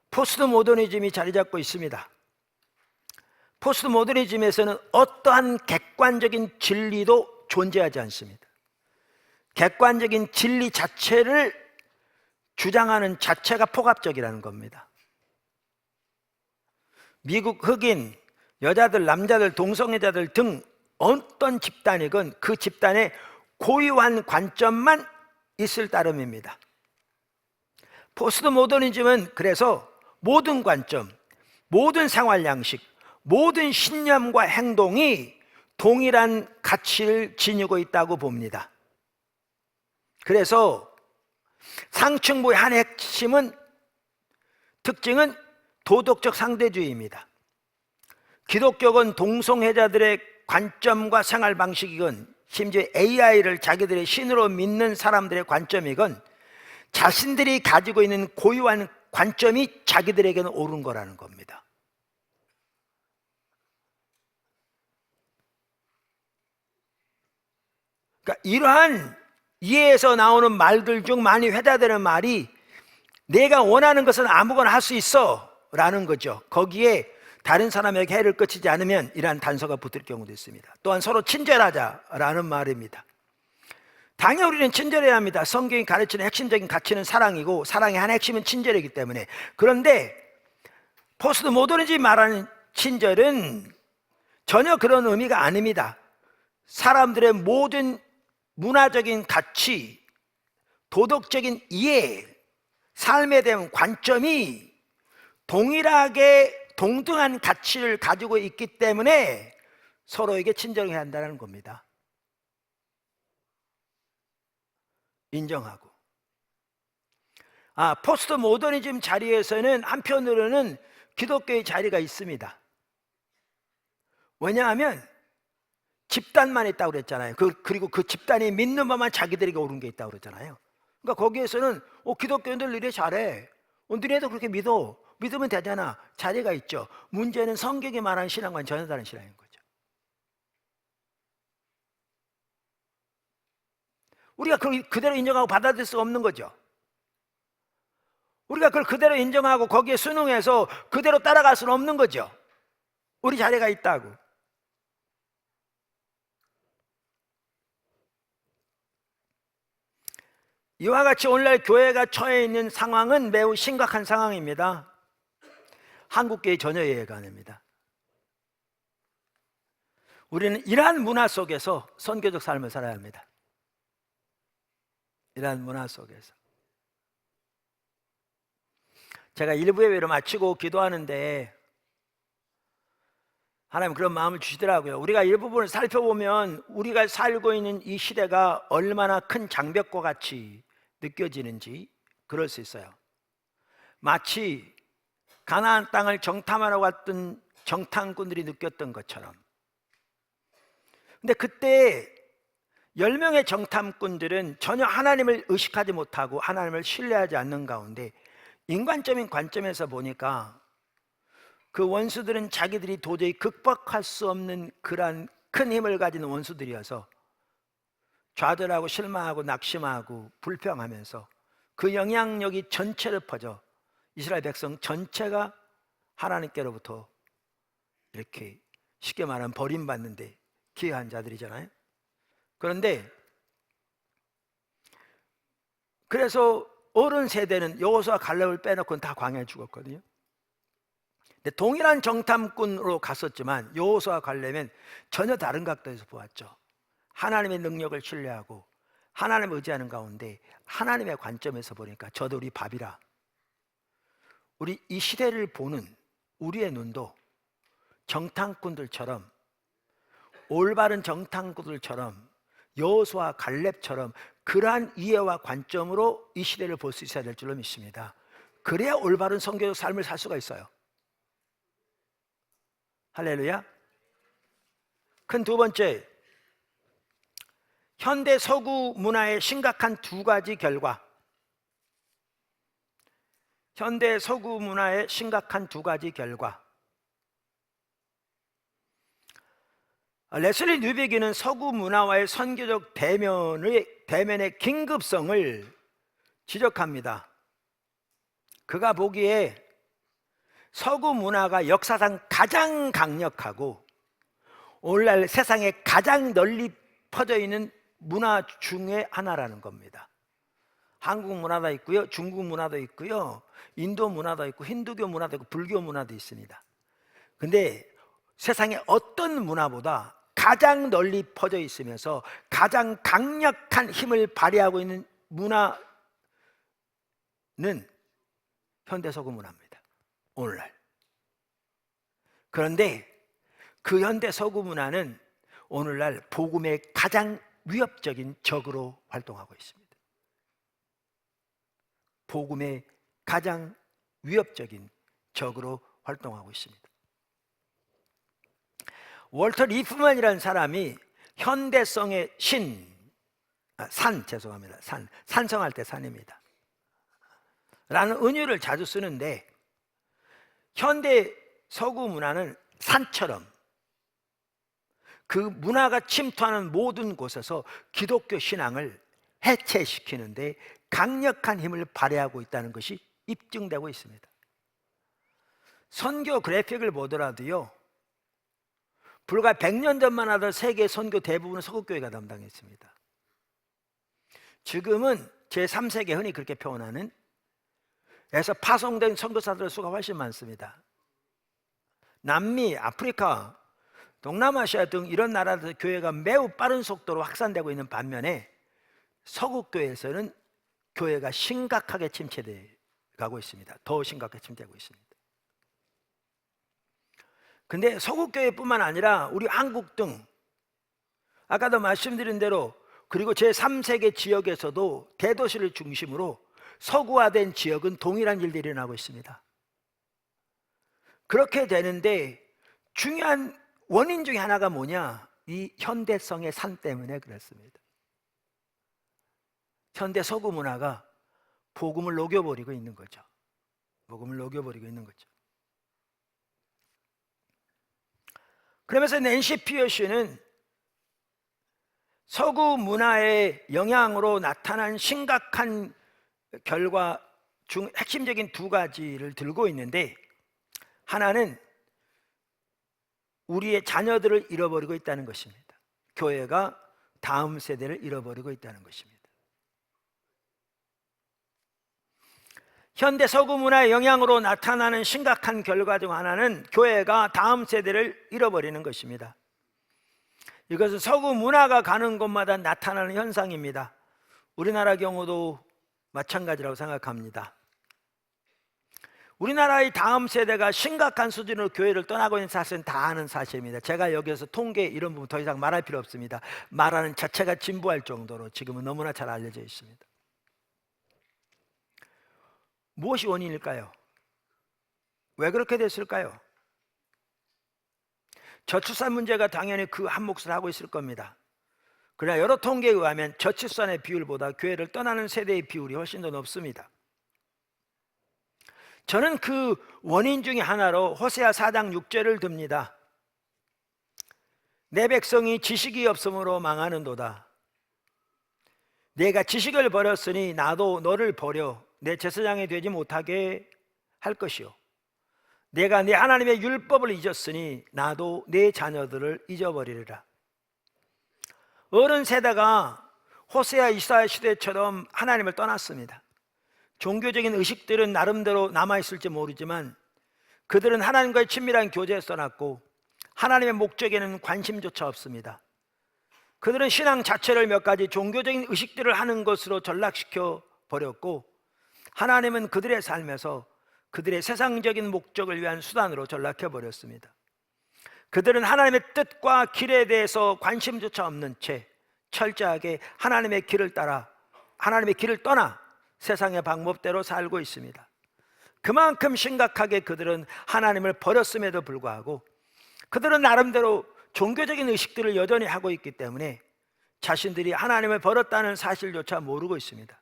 포스트 모더니즘이 자리 잡고 있습니다. 포스트 모더니즘에서는 어떠한 객관적인 진리도 존재하지 않습니다. 객관적인 진리 자체를 주장하는 자체가 폭압적이라는 겁니다. 미국 흑인, 여자들, 남자들, 동성애자들 등 어떤 집단이건 그 집단의 고유한 관점만 있을 따름입니다. 포스트 모더니즘은 그래서 모든 관점, 모든 생활 양식, 모든 신념과 행동이 동일한 가치를 지니고 있다고 봅니다. 그래서 상층부의 한 핵심은, 특징은 도덕적 상대주의입니다. 기독교건 동성애자들의 관점과 생활 방식이건, 심지어 AI를 자기들의 신으로 믿는 사람들의 관점이건, 자신들이 가지고 있는 고유한 관점이 자기들에게는 옳은 거라는 겁니다. 그러니까 이러한 이해에서 나오는 말들 중 많이 회자되는 말이 내가 원하는 것은 아무거나 할 수 있어 라는 거죠. 거기에 다른 사람에게 해를 끼치지 않으면 이러한 단서가 붙을 경우도 있습니다. 또한 서로 친절하자라는 말입니다. 당연히 우리는 친절해야 합니다. 성경이 가르치는 핵심적인 가치는 사랑이고 사랑의 한 핵심은 친절이기 때문에. 그런데 포스트 모더니즘이 말하는 친절은 전혀 그런 의미가 아닙니다. 사람들의 모든 문화적인 가치, 도덕적인 이해, 삶에 대한 관점이 동일하게 동등한 가치를 가지고 있기 때문에 서로에게 친절해야 한다는 겁니다. 인정하고. 포스트 모더니즘 자리에서는 한편으로는 기독교의 자리가 있습니다. 왜냐하면 집단만 있다고 그랬잖아요. 그리고 그 집단이 믿는 것만 자기들에게 옳은 게 있다고 그랬잖아요. 그러니까 거기에서는 기독교인들 이래 잘해, 너네도 그렇게 믿어, 믿으면 되잖아. 자리가 있죠. 문제는 성경이 말하는 신앙과는 전혀 다른 신앙인 거죠. 우리가 그걸 그대로 인정하고 받아들일 수 없는 거죠. 우리가 그걸 그대로 인정하고 거기에 순응해서 그대로 따라갈 수는 없는 거죠. 우리 자리가 있다고. 이와 같이 오늘날 교회가 처해 있는 상황은 매우 심각한 상황입니다. 한국교회 전혀 이해가 안 됩니다. 우리는 이러한 문화 속에서 선교적 삶을 살아야 합니다. 이러한 문화 속에서. 제가 일부 예배를 마치고 기도하는데 하나님 그런 마음을 주시더라고요. 우리가 일부분을 살펴보면 우리가 살고 있는 이 시대가 얼마나 큰 장벽과 같이 느껴지는지 그럴 수 있어요. 마치 가나안 땅을 정탐하러 갔던 정탐꾼들이 느꼈던 것처럼. 근데 그때 10명의 정탐꾼들은 전혀 하나님을 의식하지 못하고 하나님을 신뢰하지 않는 가운데 인간적인 관점에서 보니까 그 원수들은 자기들이 도저히 극복할 수 없는 그러한 큰 힘을 가진 원수들이어서 좌절하고 실망하고 낙심하고 불평하면서 그 영향력이 전체를 퍼져 이스라엘 백성 전체가 하나님께로부터 이렇게 쉽게 말하면 버림받는데 기여한 자들이잖아요. 그런데 그래서 어른 세대는 여호수아 갈렙을 빼놓고는 다 광야에 죽었거든요. 근데 동일한 정탐꾼으로 갔었지만 여호수아 갈렙은 전혀 다른 각도에서 보았죠. 하나님의 능력을 신뢰하고 하나님을 의지하는 가운데 하나님의 관점에서 보니까 저도 우리 밥이라 우리 이 시대를 보는 우리의 눈도 정탐꾼들처럼 올바른 정탐꾼들처럼 여호수아 갈렙처럼 그러한 이해와 관점으로 이 시대를 볼 수 있어야 될 줄로 믿습니다. 그래야 올바른 선교적 삶을 살 수가 있어요. 할렐루야. 큰 두 번째, 현대 서구 문화의 심각한 두 가지 결과. 현대 서구 문화의 심각한 두 가지 결과. 레슬리 뉴비기는 서구 문화와의 선교적 대면의 긴급성을 지적합니다. 그가 보기에 서구 문화가 역사상 가장 강력하고 오늘날 세상에 가장 널리 퍼져 있는 문화 중에 하나라는 겁니다. 한국 문화도 있고요, 중국 문화도 있고요, 인도 문화도 있고, 힌두교 문화도 있고, 불교 문화도 있습니다. 근데 세상의 어떤 문화보다 가장 널리 퍼져 있으면서 가장 강력한 힘을 발휘하고 있는 문화는 현대 서구 문화입니다. 오늘날. 그런데 그 현대 서구 문화는 오늘날 복음의 가장 위협적인 적으로 활동하고 있습니다. 복음의 가장 위협적인 적으로 활동하고 있습니다. 월터 리프만이라는 사람이 현대성의 산성할 때 산입니다 라는 은유를 자주 쓰는데, 현대 서구 문화는 산처럼 그 문화가 침투하는 모든 곳에서 기독교 신앙을 해체시키는데 강력한 힘을 발휘하고 있다는 것이 입증되고 있습니다. 선교 그래픽을 보더라도요, 불과 100년 전만 하던 세계 선교 대부분은 서구교회가 담당했습니다. 지금은 제3세계 흔히 그렇게 표현하는 에서 파송된 선교사들의 수가 훨씬 많습니다. 남미, 아프리카, 동남아시아 등 이런 나라들 교회가 매우 빠른 속도로 확산되고 있는 반면에 서구교회에서는 교회가 심각하게 침체되어 가고 있습니다. 더 심각하게 침체되고 있습니다. 근데 서구교회뿐만 아니라 우리 한국 등 아까도 말씀드린 대로 그리고 제3세계 지역에서도 대도시를 중심으로 서구화된 지역은 동일한 일들이 일어나고 있습니다. 그렇게 되는데 중요한 원인 중에 하나가 뭐냐? 이 현대성의 산 때문에 그렇습니다. 현대 서구 문화가 복음을 녹여버리고 있는 거죠. 복음을 녹여버리고 있는 거죠. 그러면서 낸시 피어시는 서구 문화의 영향으로 나타난 심각한 결과 중 핵심적인 두 가지를 들고 있는데, 하나는 우리의 자녀들을 잃어버리고 있다는 것입니다. 교회가 다음 세대를 잃어버리고 있다는 것입니다. 현대 서구 문화의 영향으로 나타나는 심각한 결과 중 하나는 교회가 다음 세대를 잃어버리는 것입니다. 이것은 서구 문화가 가는 곳마다 나타나는 현상입니다. 우리나라 경우도 마찬가지라고 생각합니다. 우리나라의 다음 세대가 심각한 수준으로 교회를 떠나고 있는 사실은 다 아는 사실입니다. 제가 여기서 통계 이런 부분 더 이상 말할 필요 없습니다. 말하는 자체가 진부할 정도로 지금은 너무나 잘 알려져 있습니다. 무엇이 원인일까요? 왜 그렇게 됐을까요? 저출산 문제가 당연히 그 한 몫을 하고 있을 겁니다. 그러나 여러 통계에 의하면 저출산의 비율보다 교회를 떠나는 세대의 비율이 훨씬 더 높습니다. 저는 그 원인 중에 하나로 호세아 4장 6절을 듭니다. 내 백성이 지식이 없으므로 망하는도다. 내가 지식을 버렸으니 나도 너를 버려 내 제사장이 되지 못하게 할 것이요, 내가 내 하나님의 율법을 잊었으니 나도 내 자녀들을 잊어버리리라. 어른 세대가 호세아 이사야 시대처럼 하나님을 떠났습니다. 종교적인 의식들은 나름대로 남아있을지 모르지만 그들은 하나님과의 친밀한 교제에 떠났고 하나님의 목적에는 관심조차 없습니다. 그들은 신앙 자체를 몇 가지 종교적인 의식들을 하는 것으로 전락시켜 버렸고, 하나님은 그들의 삶에서 그들의 세상적인 목적을 위한 수단으로 전락해 버렸습니다. 그들은 하나님의 뜻과 길에 대해서 관심조차 없는 채 철저하게 하나님의 길을 따라, 하나님의 길을 떠나 세상의 방법대로 살고 있습니다. 그만큼 심각하게 그들은 하나님을 버렸음에도 불구하고 그들은 나름대로 종교적인 의식들을 여전히 하고 있기 때문에 자신들이 하나님을 버렸다는 사실조차 모르고 있습니다.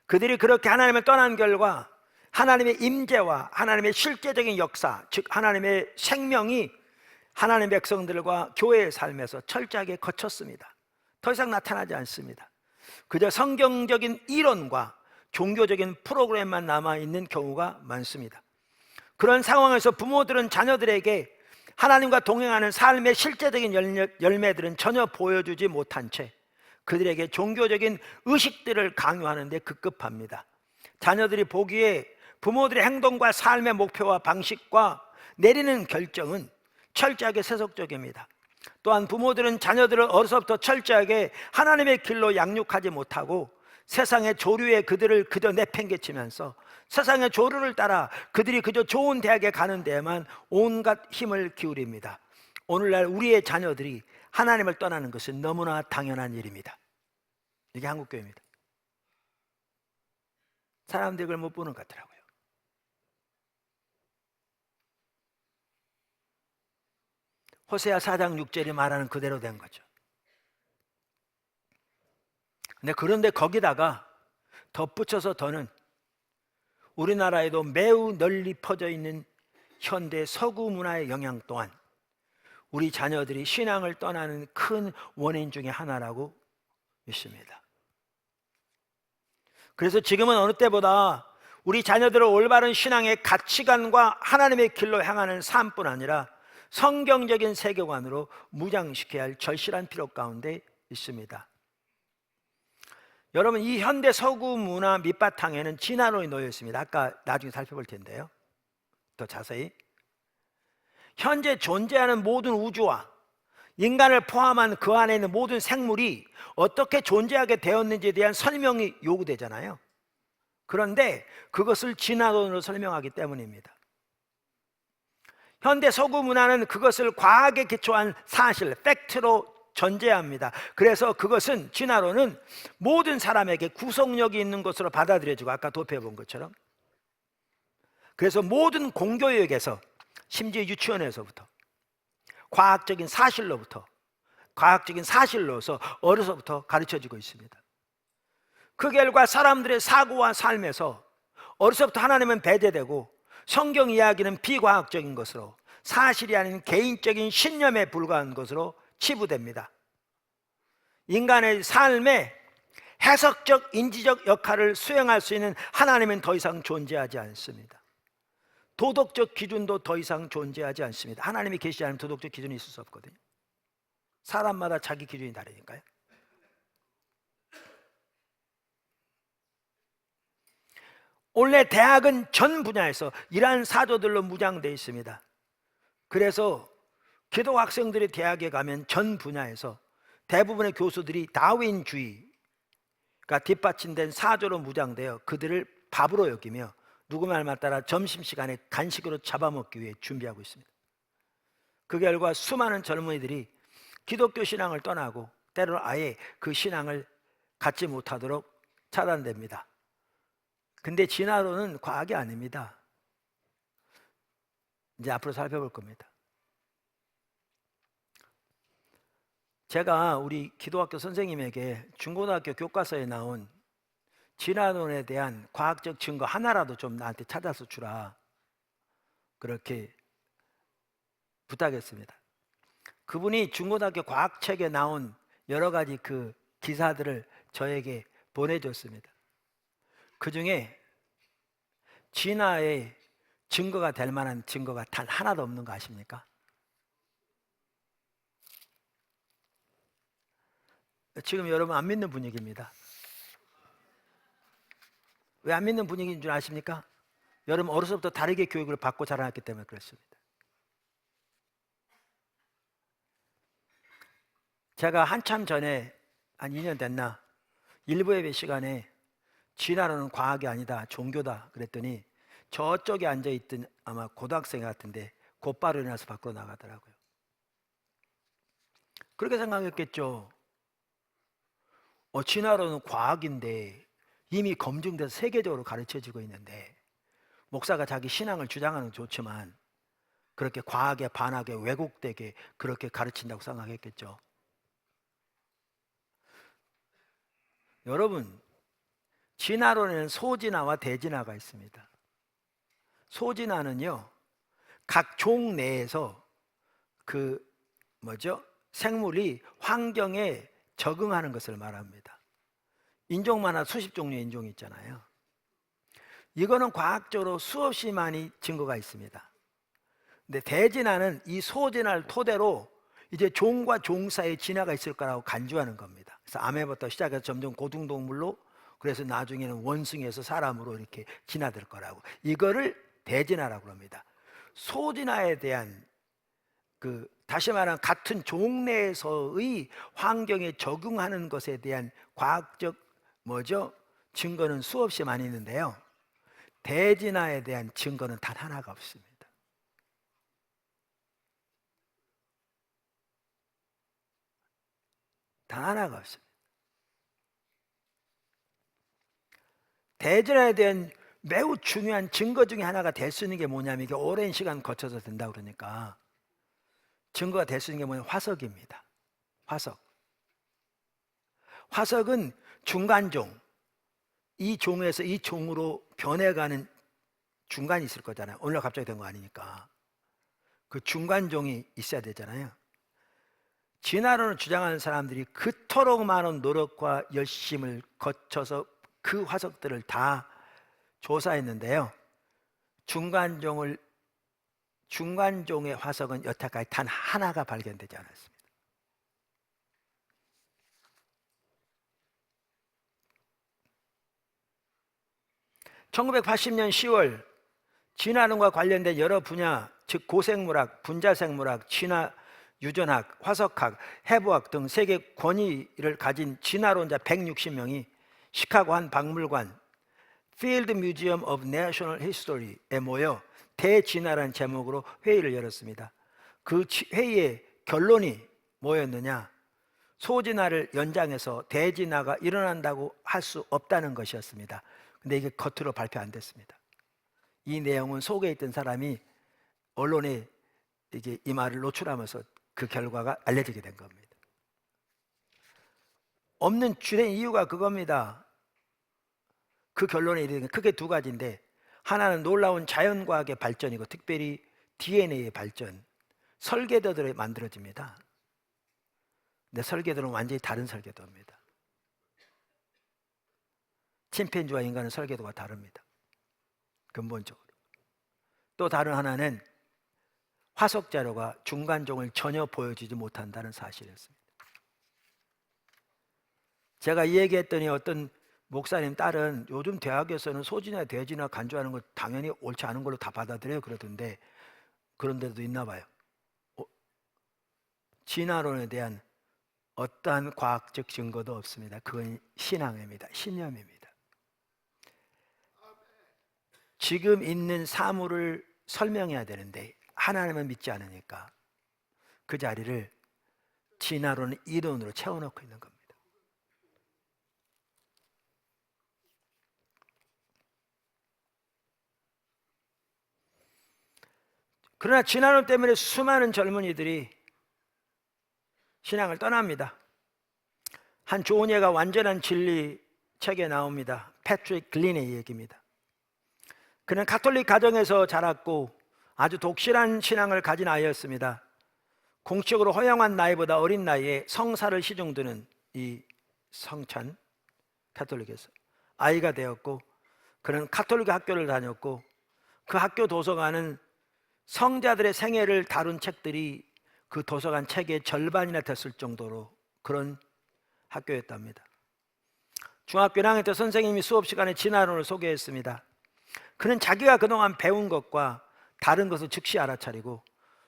그들이 그렇게 하나님을 떠난 결과 하나님의 임재와 하나님의 실제적인 역사, 즉 하나님의 생명이 하나님의 백성들과 교회의 삶에서 철저하게 거쳤습니다. 더 이상 나타나지 않습니다. 그저 성경적인 이론과 종교적인 프로그램만 남아있는 경우가 많습니다. 그런 상황에서 부모들은 자녀들에게 하나님과 동행하는 삶의 실제적인 열매들은 전혀 보여주지 못한 채 그들에게 종교적인 의식들을 강요하는 데 급급합니다. 자녀들이 보기에 부모들의 행동과 삶의 목표와 방식과 내리는 결정은 철저하게 세속적입니다. 또한 부모들은 자녀들을 어려서부터 철저하게 하나님의 길로 양육하지 못하고 세상의 조류에 그들을 그저 내팽개치면서 세상의 조류를 따라 그들이 그저 좋은 대학에 가는 데에만 온갖 힘을 기울입니다. 오늘날 우리의 자녀들이 하나님을 떠나는 것은 너무나 당연한 일입니다. 이게 한국교회입니다. 사람들이 그걸 못 보는 것 같더라고요. 호세아 4장 6절이 말하는 그대로 된 거죠. 그런데 거기다가 덧붙여서 더는 우리나라에도 매우 널리 퍼져 있는 현대 서구 문화의 영향 또한 우리 자녀들이 신앙을 떠나는 큰 원인 중에 하나라고 믿습니다. 그래서 지금은 어느 때보다 우리 자녀들을 올바른 신앙의 가치관과 하나님의 길로 향하는 삶뿐 아니라 성경적인 세계관으로 무장시켜야 할 절실한 필요 가운데 있습니다. 여러분, 이 현대 서구 문화 밑바탕에는 진화론이 놓여 있습니다. 아까 나중에 살펴볼 텐데요, 더 자세히. 현재 존재하는 모든 우주와 인간을 포함한 그 안에 있는 모든 생물이 어떻게 존재하게 되었는지에 대한 설명이 요구되잖아요. 그런데 그것을 진화론으로 설명하기 때문입니다. 현대 서구 문화는 그것을 과학에 기초한 사실, 팩트로 전제합니다. 그래서 그것은, 진화론은 모든 사람에게 구속력이 있는 것으로 받아들여지고, 아까 도표해본 것처럼, 그래서 모든 공교육에서, 심지어 유치원에서부터 과학적인 사실로서 어려서부터 가르쳐지고 있습니다. 그 결과 사람들의 사고와 삶에서 어려서부터 하나님은 배제되고 성경 이야기는 비과학적인 것으로, 사실이 아닌 개인적인 신념에 불과한 것으로 치부됩니다. 인간의 삶에 해석적, 인지적 역할을 수행할 수 있는 하나님은 더 이상 존재하지 않습니다. 도덕적 기준도 더 이상 존재하지 않습니다. 하나님이 계시지 않으면 도덕적 기준이 있을 수 없거든요. 사람마다 자기 기준이 다르니까요. 원래 대학은 전 분야에서 이러한 사조들로 무장되어 있습니다. 그래서 기독 학생들이 대학에 가면 전 분야에서 대부분의 교수들이 다윈주의가 뒷받침된 사조로 무장되어 그들을 밥으로 여기며 누구 말 따라 점심시간에 간식으로 잡아먹기 위해 준비하고 있습니다. 그 결과 수많은 젊은이들이 기독교 신앙을 떠나고 때로는 아예 그 신앙을 갖지 못하도록 차단됩니다. 근데 진화론은 과학이 아닙니다. 이제 앞으로 살펴볼 겁니다. 제가 우리 기도학교 선생님에게 중고등학교 교과서에 나온 진화론에 대한 과학적 증거 하나라도 좀 나한테 찾아서 주라, 그렇게 부탁했습니다. 그분이 중고등학교 과학책에 나온 여러 가지 그 기사들을 저에게 보내줬습니다. 그 중에 진화의 증거가 될 만한 증거가 단 하나도 없는 거 아십니까? 지금 여러분 안 믿는 분위기입니다. 왜 안 믿는 분위기인 줄 아십니까? 여러분 어려서부터 다르게 교육을 받고 자라났기 때문에 그렇습니다. 제가 한참 전에 한 2년 됐나 일부 예배 시간에 진화론은 과학이 아니다, 종교다 그랬더니 저쪽에 앉아있던 아마 고등학생 같은데 곧바로 일어나서 밖으로 나가더라고요. 그렇게 생각했겠죠. 진화론은 과학인데 이미 검증돼서 세계적으로 가르쳐지고 있는데 목사가 자기 신앙을 주장하는 건 좋지만 그렇게 과학에 반하게 왜곡되게 그렇게 가르친다고 생각했겠죠. 여러분, 진화론에는 소진화와 대진화가 있습니다. 소진화는요, 각 종 내에서 생물이 환경에 적응하는 것을 말합니다. 인종마다 수십 종류의 인종이 있잖아요. 이거는 과학적으로 수없이 많이 증거가 있습니다. 근데 대진화는 이 소진화를 토대로 이제 종과 종 사이에 진화가 있을 거라고 간주하는 겁니다. 그래서 아메부터 시작해서 점점 고등동물로, 그래서 나중에는 원숭이에서 사람으로 이렇게 진화될 거라고, 이거를 대진화라고 합니다. 소진화에 대한 다시 말하면 같은 종 내에서의 환경에 적응하는 것에 대한 과학적 증거는 수없이 많이 있는데요. 대진화에 대한 증거는 단 하나가 없습니다. 단 하나가 없습니다. 대진화에 대한 매우 중요한 증거 중에 하나가 될 수 있는 게 뭐냐면, 이게 오랜 시간 거쳐서 된다 그러니까 증거가 될 수 있는 게 뭐냐면 화석입니다. 화석은 중간종, 이 종에서 이 종으로 변해가는 중간이 있을 거잖아요. 오늘 갑자기 된 거 아니니까 그 중간종이 있어야 되잖아요. 진화론을 주장하는 사람들이 그토록 많은 노력과 열심을 거쳐서 그 화석들을 다 조사했는데요, 중간종의 화석은 여태까지 단 하나가 발견되지 않았습니다. (1980년 10월) 진화론과 관련된 여러 분야, 즉 고생물학, 분자생물학, 진화 유전학, 화석학, 해부학 등 세계 권위를 가진 진화론자 160명이 시카고 한 박물관 Field Museum of Natural History에 모여 대진화라는 제목으로 회의를 열었습니다. 그 회의의 결론이 뭐였느냐? 소진화를 연장해서 대진화가 일어난다고 할 수 없다는 것이었습니다. 근데 이게 겉으로 발표 안 됐습니다. 이 내용은 속에 있던 사람이 언론에 이게 이 말을 노출하면서 그 결과가 알려지게 된 겁니다. 없는 주된 이유가 그겁니다. 그 결론에 이르는 게 크게 두 가지인데, 하나는 놀라운 자연과학의 발전이고 특별히 DNA의 발전, 설계도들이 만들어집니다. 근데 설계도는 완전히 다른 설계도입니다. 침팬지와 인간은 설계도가 다릅니다. 근본적으로. 또 다른 하나는 화석 자료가 중간종을 전혀 보여주지 못한다는 사실이었습니다. 제가 이 얘기했더니 어떤 목사님 딸은 요즘 대학에서는 소지나 돼지나 간주하는 거 당연히 옳지 않은 걸로 다 받아들여요 그러던데, 그런 데도 있나 봐요. 진화론에 대한 어떠한 과학적 증거도 없습니다. 그건 신앙입니다. 신념입니다. 지금 있는 사물을 설명해야 되는데 하나님은 믿지 않으니까 그 자리를 진화론의 이론으로 채워넣고 있는 겁니다. 그러나 진화론 때문에 수많은 젊은이들이 신앙을 떠납니다. 한 좋은 예가 완전한 진리 책에 나옵니다. 패트릭 글린의 얘기입니다. 그는 가톨릭 가정에서 자랐고 아주 독실한 신앙을 가진 아이였습니다. 공식적으로 허용한 나이보다 어린 나이에 성사를 시중드는 이 성찬 가톨릭에서 아이가 되었고, 그는 가톨릭 학교를 다녔고 그 학교 도서관은 성자들의 생애를 다룬 책들이 그 도서관 책의 절반이나 됐을 정도로 그런 학교였답니다. 중학교 1학년 때 선생님이 수업 시간에 진화론을 소개했습니다. 그는 자기가 그동안 배운 것과 다른 것을 즉시 알아차리고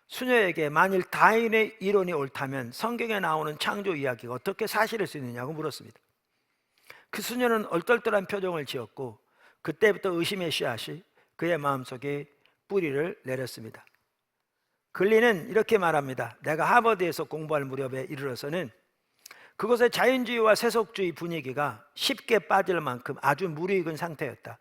수녀에게 만일 다윈의 이론이 옳다면 성경에 나오는 창조 이야기가 어떻게 사실일 수 있느냐고 물었습니다. 그 수녀는 얼떨떨한 표정을 지었고 그때부터 의심의 씨앗이 그의 마음속에 뿌리를 내렸습니다. 글리는 이렇게 말합니다. 내가 하버드에서 공부할 무렵에 이르러서는 그곳의 자연주의와 세속주의 분위기가 쉽게 빠질 만큼 아주 무르익은 상태였다.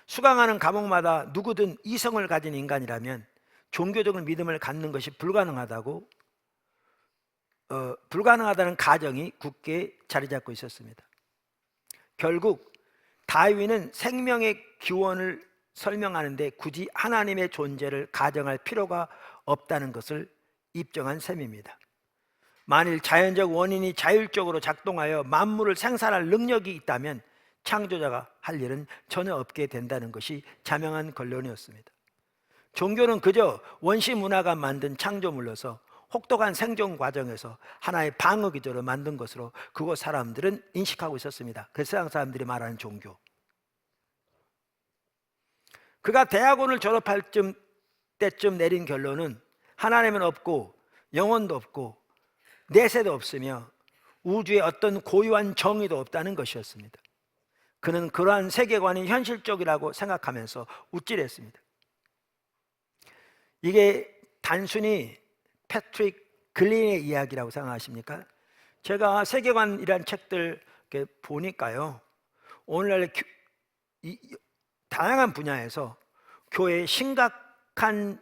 수강하는 과목마다 누구든 이성을 가진 인간이라면 종교적인 믿음을 갖는 것이 불가능하다는 가정이 굳게 자리 잡고 있었습니다. 결국 다윈은 생명의 기원을 설명하는데 굳이 하나님의 존재를 가정할 필요가 없다는 것을 입증한 셈입니다. 만일 자연적 원인이 자율적으로 작동하여 만물을 생산할 능력이 있다면 창조자가 할 일은 전혀 없게 된다는 것이 자명한 결론이었습니다. 종교는 그저 원시 문화가 만든 창조물로서 혹독한 생존 과정에서 하나의 방어 기조를 만든 것으로 그곳 사람들은 인식하고 있었습니다. 그 세상 사람들이 말하는 종교. 그가 대학원을 졸업할 때쯤 내린 결론은 하나님은 없고 영혼도 없고 내세도 없으며 우주에 어떤 고유한 정의도 없다는 것이었습니다. 그는 그러한 세계관이 현실적이라고 생각하면서 우쭐했습니다. 이게 단순히 패트릭 글린의 이야기라고 생각하십니까? 제가 세계관이라는 책들 이렇게 보니까요, 오늘날 다양한 분야에서 교회에 심각한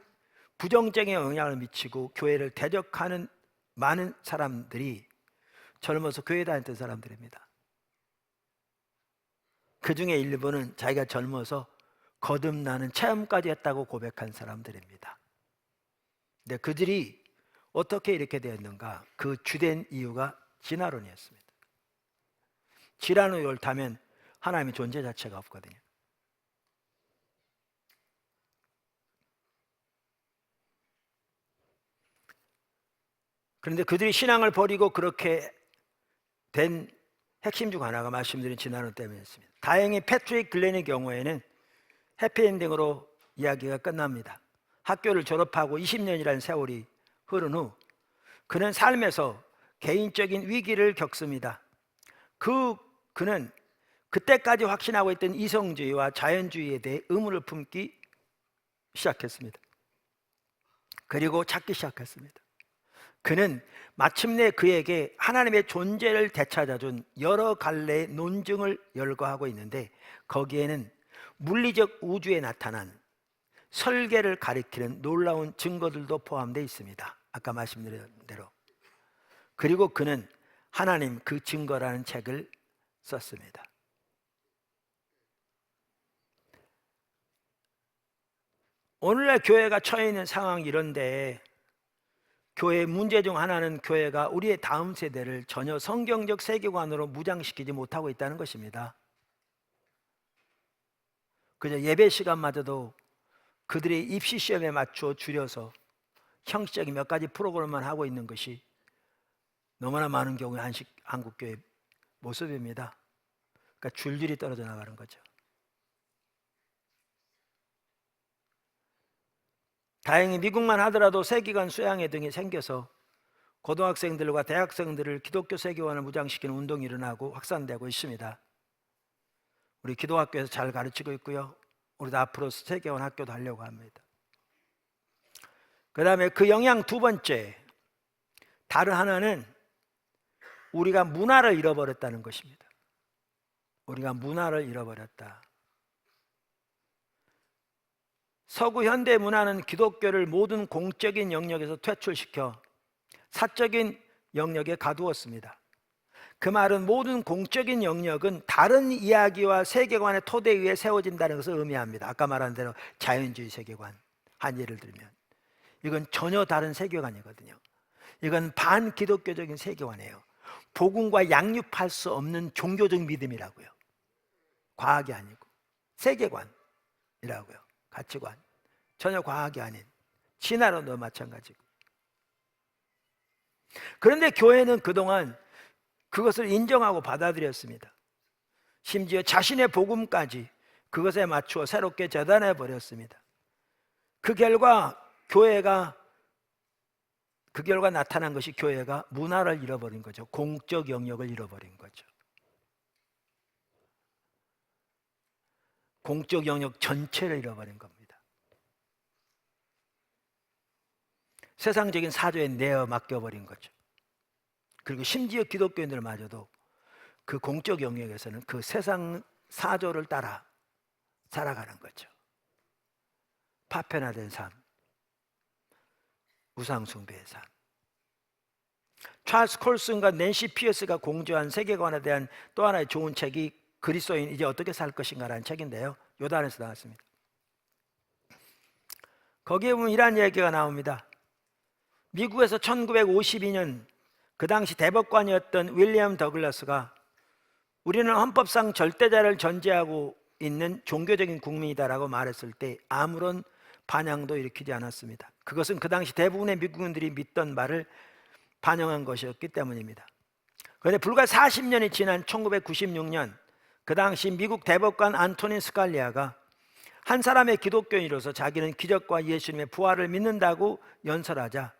부정적인 영향을 미치고 교회를 대적하는 많은 사람들이 젊어서 교회 다녔던 사람들입니다. 그 중에 일부는 자기가 젊어서 거듭나는 체험까지 했다고 고백한 사람들입니다. 근데 그들이 어떻게 이렇게 되었는가? 그 주된 이유가 진화론이었습니다. 진화론이 옳다면 하나님의 존재 자체가 없거든요. 그런데 그들이 신앙을 버리고 그렇게 된 핵심 중 하나가 말씀드린 진화론 때문이었습니다. 다행히 패트릭 글렌의 경우에는 해피엔딩으로 이야기가 끝납니다. 학교를 졸업하고 20년이라는 세월이 흐른 후 그는 삶에서 개인적인 위기를 겪습니다. 그는 그때까지 확신하고 있던 이성주의와 자연주의에 대해 의문을 품기 시작했습니다. 그리고 찾기 시작했습니다. 그는 마침내 그에게 하나님의 존재를 되찾아준 여러 갈래의 논증을 열거하고 있는데 거기에는 물리적 우주에 나타난 설계를 가리키는 놀라운 증거들도 포함되어 있습니다. 아까 말씀드린 대로. 그리고 그는 하나님 그 증거라는 책을 썼습니다. 오늘날 교회가 처해 있는 상황이 이런데, 교회의 문제 중 하나는 교회가 우리의 다음 세대를 전혀 성경적 세계관으로 무장시키지 못하고 있다는 것입니다. 그저 예배 시간마저도 그들의 입시 시험에 맞추어 줄여서 형식적인 몇 가지 프로그램만 하고 있는 것이 너무나 많은 경우의 한국교회 모습입니다. 그러니까 줄줄이 떨어져 나가는 거죠. 다행히 미국만 하더라도 세계관 수양회 등이 생겨서 고등학생들과 대학생들을 기독교 세계관을 무장시키는 운동이 일어나고 확산되고 있습니다. 우리 기도학교에서 잘 가르치고 있고요. 우리도 앞으로 세계관 학교도 하려고 합니다. 그 다음에 그 영향 두 번째, 다른 하나는 우리가 문화를 잃어버렸다는 것입니다. 우리가 문화를 잃어버렸다. 서구 현대 문화는 기독교를 모든 공적인 영역에서 퇴출시켜 사적인 영역에 가두었습니다. 그 말은 모든 공적인 영역은 다른 이야기와 세계관의 토대 위에 세워진다는 것을 의미합니다. 아까 말한 대로 자연주의 세계관, 한 예를 들면 이건 전혀 다른 세계관이거든요. 이건 반기독교적인 세계관이에요. 복음과 양립할 수 없는 종교적 믿음이라고요. 과학이 아니고 세계관이라고요. 가치관, 전혀 과학이 아닌 신화론도 마찬가지고. 그런데 교회는 그동안 그것을 인정하고 받아들였습니다. 심지어 자신의 복음까지 그것에 맞추어 새롭게 재단해 버렸습니다. 그 결과 나타난 것이 교회가 문화를 잃어버린 거죠. 공적 영역을 잃어버린 거죠. 공적 영역 전체를 잃어버린 겁니다. 세상적인 사조에 내어 맡겨버린 거죠. 그리고 심지어 기독교인들마저도 그 공적 영역에서는 그 세상 사조를 따라 살아가는 거죠. 파편화된 삶, 우상숭배의 삶. 찰스 콜슨과 낸시 피어스가 공조한 세계관에 대한 또 하나의 좋은 책이 그리스도인 이제 어떻게 살 것인가라는 책인데요, 요단에서 나왔습니다. 거기에 보면 이런 얘기가 나옵니다. 미국에서 1952년 그 당시 대법관이었던 윌리엄 더글라스가 우리는 헌법상 절대자를 전제하고 있는 종교적인 국민이다라고 말했을 때 아무런 반향도 일으키지 않았습니다. 그것은 그 당시 대부분의 미국인들이 믿던 말을 반영한 것이었기 때문입니다. 그런데 불과 40년이 지난 1996년 그 당시 미국 대법관 안토닌 스칼리아가 한 사람의 기독교인으로서 자기는 기적과 예수님의 부활을 믿는다고 연설하자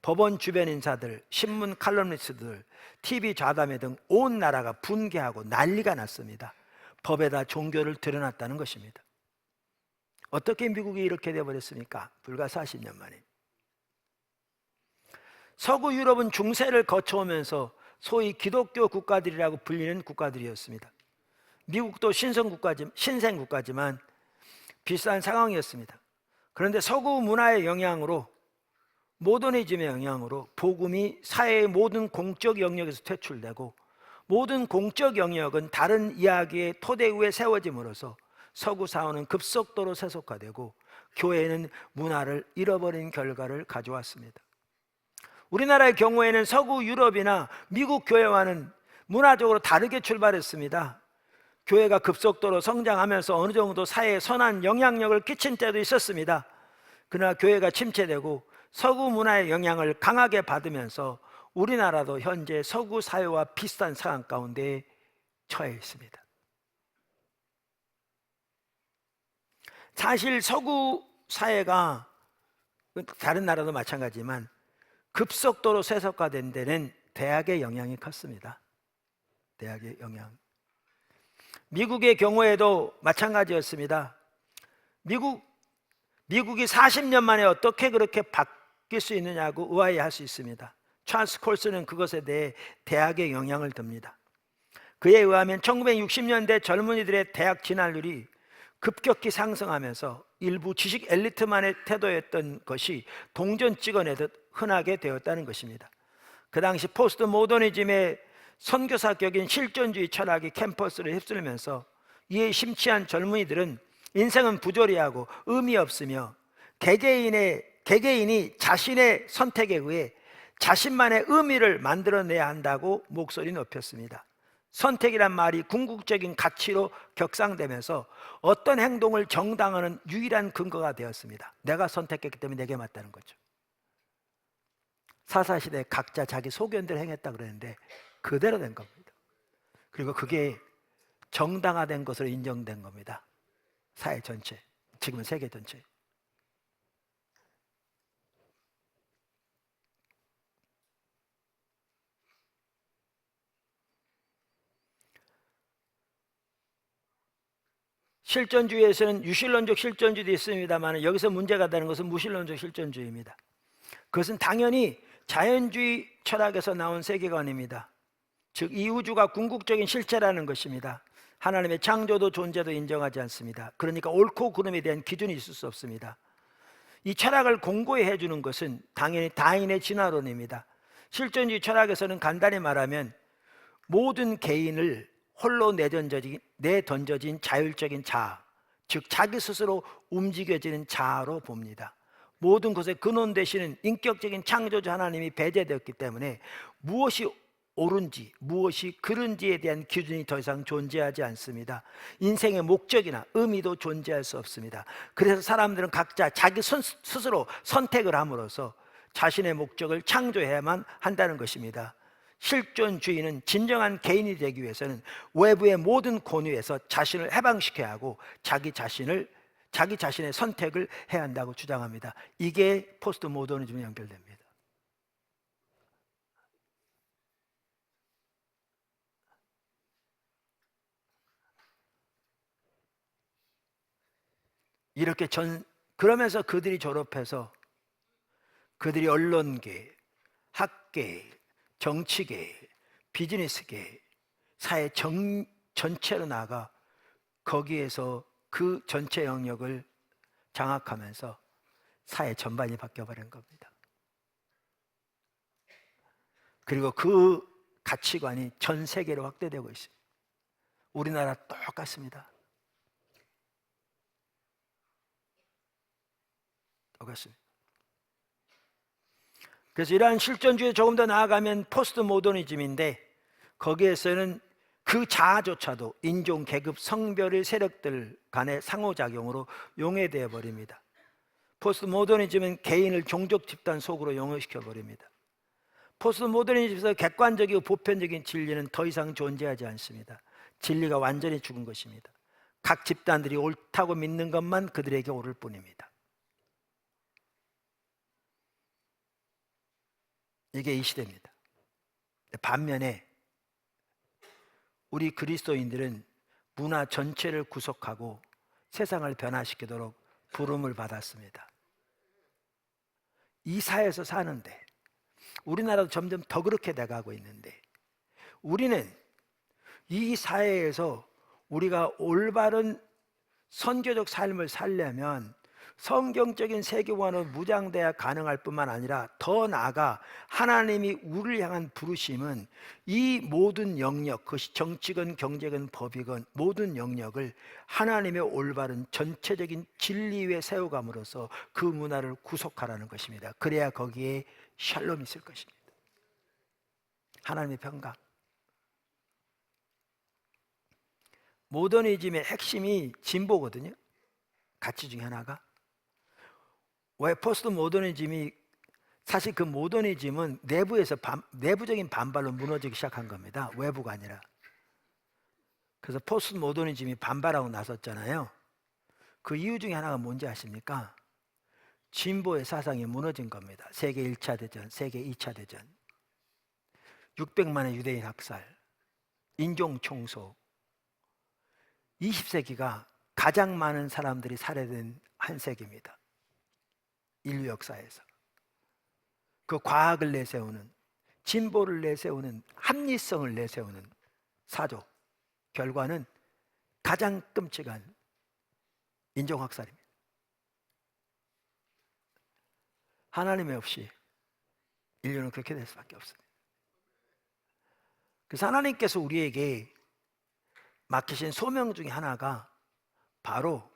법원 주변 인사들, 신문 칼럼니스트들, TV 좌담회 등 온 나라가 분개하고 난리가 났습니다. 법에다 종교를 드러났다는 것입니다. 어떻게 미국이 이렇게 되어버렸습니까? 불과 40년 만에. 서구 유럽은 중세를 거쳐오면서 소위 기독교 국가들이라고 불리는 국가들이었습니다. 미국도 신생국가지만 비슷한 상황이었습니다. 그런데 서구 문화의 영향으로, 모더니즘의 영향으로 복음이 사회의 모든 공적 영역에서 퇴출되고 모든 공적 영역은 다른 이야기의 토대 위에 세워짐으로써 서구 사회는 급속도로 세속화되고 교회는 문화를 잃어버린 결과를 가져왔습니다. 우리나라의 경우에는 서구 유럽이나 미국 교회와는 문화적으로 다르게 출발했습니다. 교회가 급속도로 성장하면서 어느 정도 사회에 선한 영향력을 끼친 때도 있었습니다. 그러나 교회가 침체되고 서구 문화의 영향을 강하게 받으면서 우리나라도 현재 서구 사회와 비슷한 상황 가운데 처해 있습니다. 사실 서구 사회가 다른 나라도 마찬가지지만 급속도로 세속화된 데는 대학의 영향이 컸습니다. 대학의 영향. 미국의 경우에도 마찬가지였습니다. 미국이 40년 만에 어떻게 그렇게 바뀔 수 있느냐고 의아해할 수 있습니다. 찰스 콜슨은 그것에 대해 대학의 영향을 듭니다. 그에 의하면 1960년대 젊은이들의 대학 진학률이 급격히 상승하면서 일부 지식 엘리트만의 태도였던 것이 동전 찍어내듯 흔하게 되었다는 것입니다. 그 당시 포스트 모더니즘의 선교사격인 실존주의 철학이 캠퍼스를 휩쓸면서 이에 심취한 젊은이들은 인생은 부조리하고 의미 없으며 개개인이 자신의 선택에 의해 자신만의 의미를 만들어내야 한다고 목소리 높였습니다. 선택이란 말이 궁극적인 가치로 격상되면서 어떤 행동을 정당화하는 유일한 근거가 되었습니다. 내가 선택했기 때문에 내게 맞다는 거죠. 사사시대에 각자 자기 소견대로 행했다 그러는데 그대로 된 겁니다. 그리고 그게 정당화된 것으로 인정된 겁니다. 사회 전체, 지금은 세계 전체. 실존주의에서는 유실론적 실존주의도 있습니다만 여기서 문제가 되는 것은 무실론적 실존주의입니다. 그것은 당연히 자연주의 철학에서 나온 세계관입니다. 즉 이 우주가 궁극적인 실체라는 것입니다. 하나님의 창조도 존재도 인정하지 않습니다. 그러니까 옳고 그름에 대한 기준이 있을 수 없습니다. 이 철학을 공고히 해주는 것은 당연히 다인의 진화론입니다. 실존주의 철학에서는 간단히 말하면 모든 개인을 홀로 내던져진 자율적인 자아, 즉 자기 스스로 움직여지는 자아로 봅니다. 모든 것의 근원 되시는 인격적인 창조주 하나님이 배제되었기 때문에 무엇이 옳은지 무엇이 그른지에 대한 기준이 더 이상 존재하지 않습니다. 인생의 목적이나 의미도 존재할 수 없습니다. 그래서 사람들은 각자 자기 스스로 선택을 함으로써 자신의 목적을 창조해야만 한다는 것입니다. 실존주의는 진정한 개인이 되기 위해서는 외부의 모든 권위에서 자신을 해방시켜야 하고 자기 자신의 선택을 해야 한다고 주장합니다. 이게 포스트 모더니즘에 연결됩니다. 이렇게 그러면서 그들이 졸업해서 그들이 언론계, 학계, 정치계, 비즈니스계, 사회 전체로 나가 거기에서 그 전체 영역을 장악하면서 사회 전반이 바뀌어버린 겁니다. 그리고 그 가치관이 전 세계로 확대되고 있습니다. 우리나라 똑같습니다. 똑같습니다. 그래서 이러한 실존주의에 조금 더 나아가면 포스트 모더니즘인데 거기에서는 그 자아조차도 인종, 계급, 성별의 세력들 간의 상호작용으로 용해되어 버립니다. 포스트 모더니즘은 개인을 종족 집단 속으로 용해시켜 버립니다. 포스트 모더니즘에서 객관적이고 보편적인 진리는 더 이상 존재하지 않습니다. 진리가 완전히 죽은 것입니다. 각 집단들이 옳다고 믿는 것만 그들에게 옳을 뿐입니다. 이게 이 시대입니다. 반면에 우리 그리스도인들은 문화 전체를 구속하고 세상을 변화시키도록 부름을 받았습니다. 이 사회에서 사는데 우리나라도 점점 더 그렇게 돼가고 있는데 우리는 이 사회에서 우리가 올바른 선교적 삶을 살려면 성경적인 세계관으로 무장돼야 가능할 뿐만 아니라 더 나아가 하나님이 우리를 향한 부르심은 이 모든 영역, 그것이 정치건 경제건 법이건 모든 영역을 하나님의 올바른 전체적인 진리 위에 세워감으로써 그 문화를 구속하라는 것입니다. 그래야 거기에 샬롬이 있을 것입니다. 하나님의 평강. 모더니즘의 핵심이 진보거든요. 가치 중에 하나가. 왜 포스트 모더니즘이 사실 그 모더니즘은 내부에서 내부적인 반발로 무너지기 시작한 겁니다. 외부가 아니라. 그래서 포스트 모더니즘이 반발하고 나섰잖아요. 그 이유 중에 하나가 뭔지 아십니까? 진보의 사상이 무너진 겁니다. 세계 1차 대전, 세계 2차 대전, 600만의 유대인 학살, 인종 청소, 20세기가 가장 많은 사람들이 살해된 한 세기입니다. 인류 역사에서. 그 과학을 내세우는, 진보를 내세우는, 합리성을 내세우는 사조 결과는 가장 끔찍한 인종학살입니다. 하나님이 없이 인류는 그렇게 될 수밖에 없습니다. 그래서 하나님께서 우리에게 맡기신 소명 중에 하나가 바로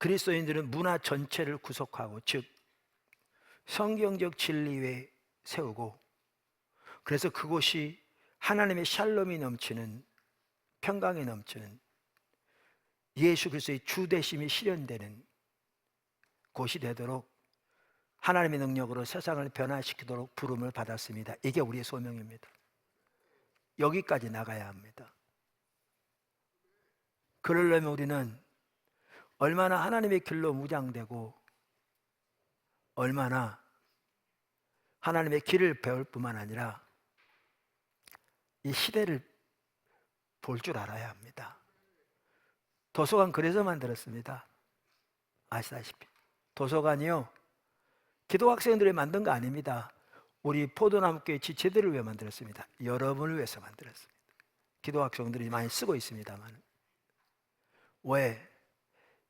그리스도인들은 문화 전체를 구속하고, 즉 성경적 진리 위에 세우고, 그래서 그곳이 하나님의 샬롬이 넘치는, 평강이 넘치는, 예수 그리스도의 주 되심이 실현되는 곳이 되도록 하나님의 능력으로 세상을 변화시키도록 부름을 받았습니다. 이게 우리의 소명입니다. 여기까지 나가야 합니다. 그러려면 우리는 얼마나 하나님의 길로 무장되고 얼마나 하나님의 길을 배울 뿐만 아니라 이 시대를 볼 줄 알아야 합니다. 도서관 그래서 만들었습니다. 아시다시피 도서관이요, 기도학생들이 만든 거 아닙니다. 우리 포도나무교회 지체들을 위해 만들었습니다. 여러분을 위해서 만들었습니다. 기도학생들이 많이 쓰고 있습니다만, 왜?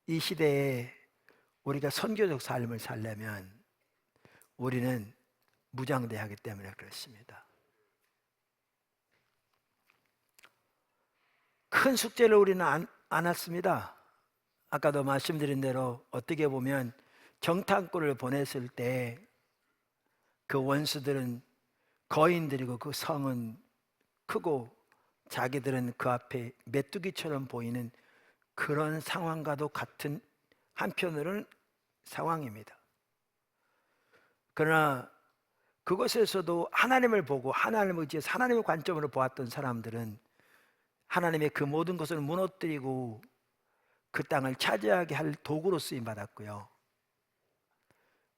이 시대에 우리가 선교적 삶을 살려면 우리는 무장돼야 하기 때문에 그렇습니다. 큰 숙제를 우리는 안 했습니다. 아까도 말씀드린 대로 어떻게 보면 정탐꾼을 보냈을 때 그 원수들은 거인들이고 그 성은 크고 자기들은 그 앞에 메뚜기처럼 보이는 그런 상황과도 같은 한편으로는 상황입니다. 그러나 그것에서도 하나님을 보고 하나님을 의지해서 하나님의 관점으로 보았던 사람들은 하나님의 그 모든 것을 무너뜨리고 그 땅을 차지하게 할 도구로 쓰임 받았고요,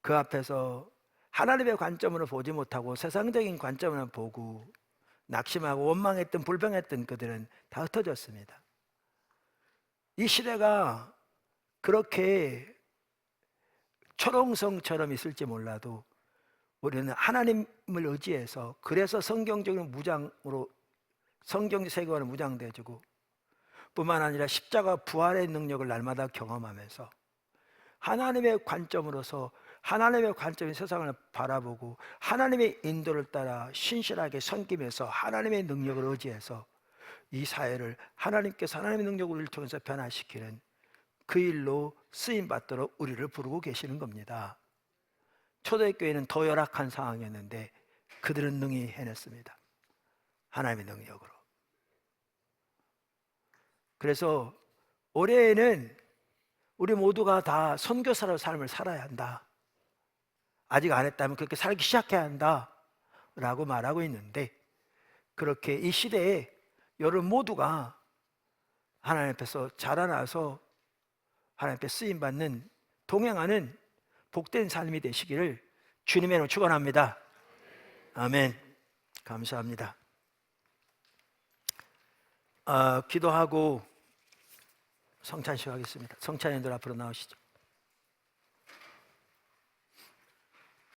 그 앞에서 하나님의 관점으로 보지 못하고 세상적인 관점으로 보고 낙심하고 원망했던 불평했던 그들은 다 흩어졌습니다. 이 시대가 그렇게 초롱성처럼 있을지 몰라도 우리는 하나님을 의지해서, 그래서 성경적인 무장으로 성경 세계관을 무장되어주고 뿐만 아니라 십자가 부활의 능력을 날마다 경험하면서 하나님의 관점으로서 하나님의 관점의 세상을 바라보고 하나님의 인도를 따라 신실하게 섬기면서 하나님의 능력을 의지해서 이 사회를 하나님께서 하나님의 능력을 우리를 통해서 변화시키는 그 일로 쓰임받도록 우리를 부르고 계시는 겁니다. 초대교회는 더 열악한 상황이었는데 그들은 능히 해냈습니다. 하나님의 능력으로. 그래서 올해에는 우리 모두가 다 선교사로 삶을 살아야 한다, 아직 안 했다면 그렇게 살기 시작해야 한다 라고 말하고 있는데, 그렇게 이 시대에 여러분 모두가 하나님 앞에서 자라나서 하나님 앞에 쓰임받는, 동행하는 복된 삶이 되시기를 주님의 이름으로 축원합니다. 아멘. 감사합니다. 기도하고 성찬식 하겠습니다. 성찬인들 앞으로 나오시죠.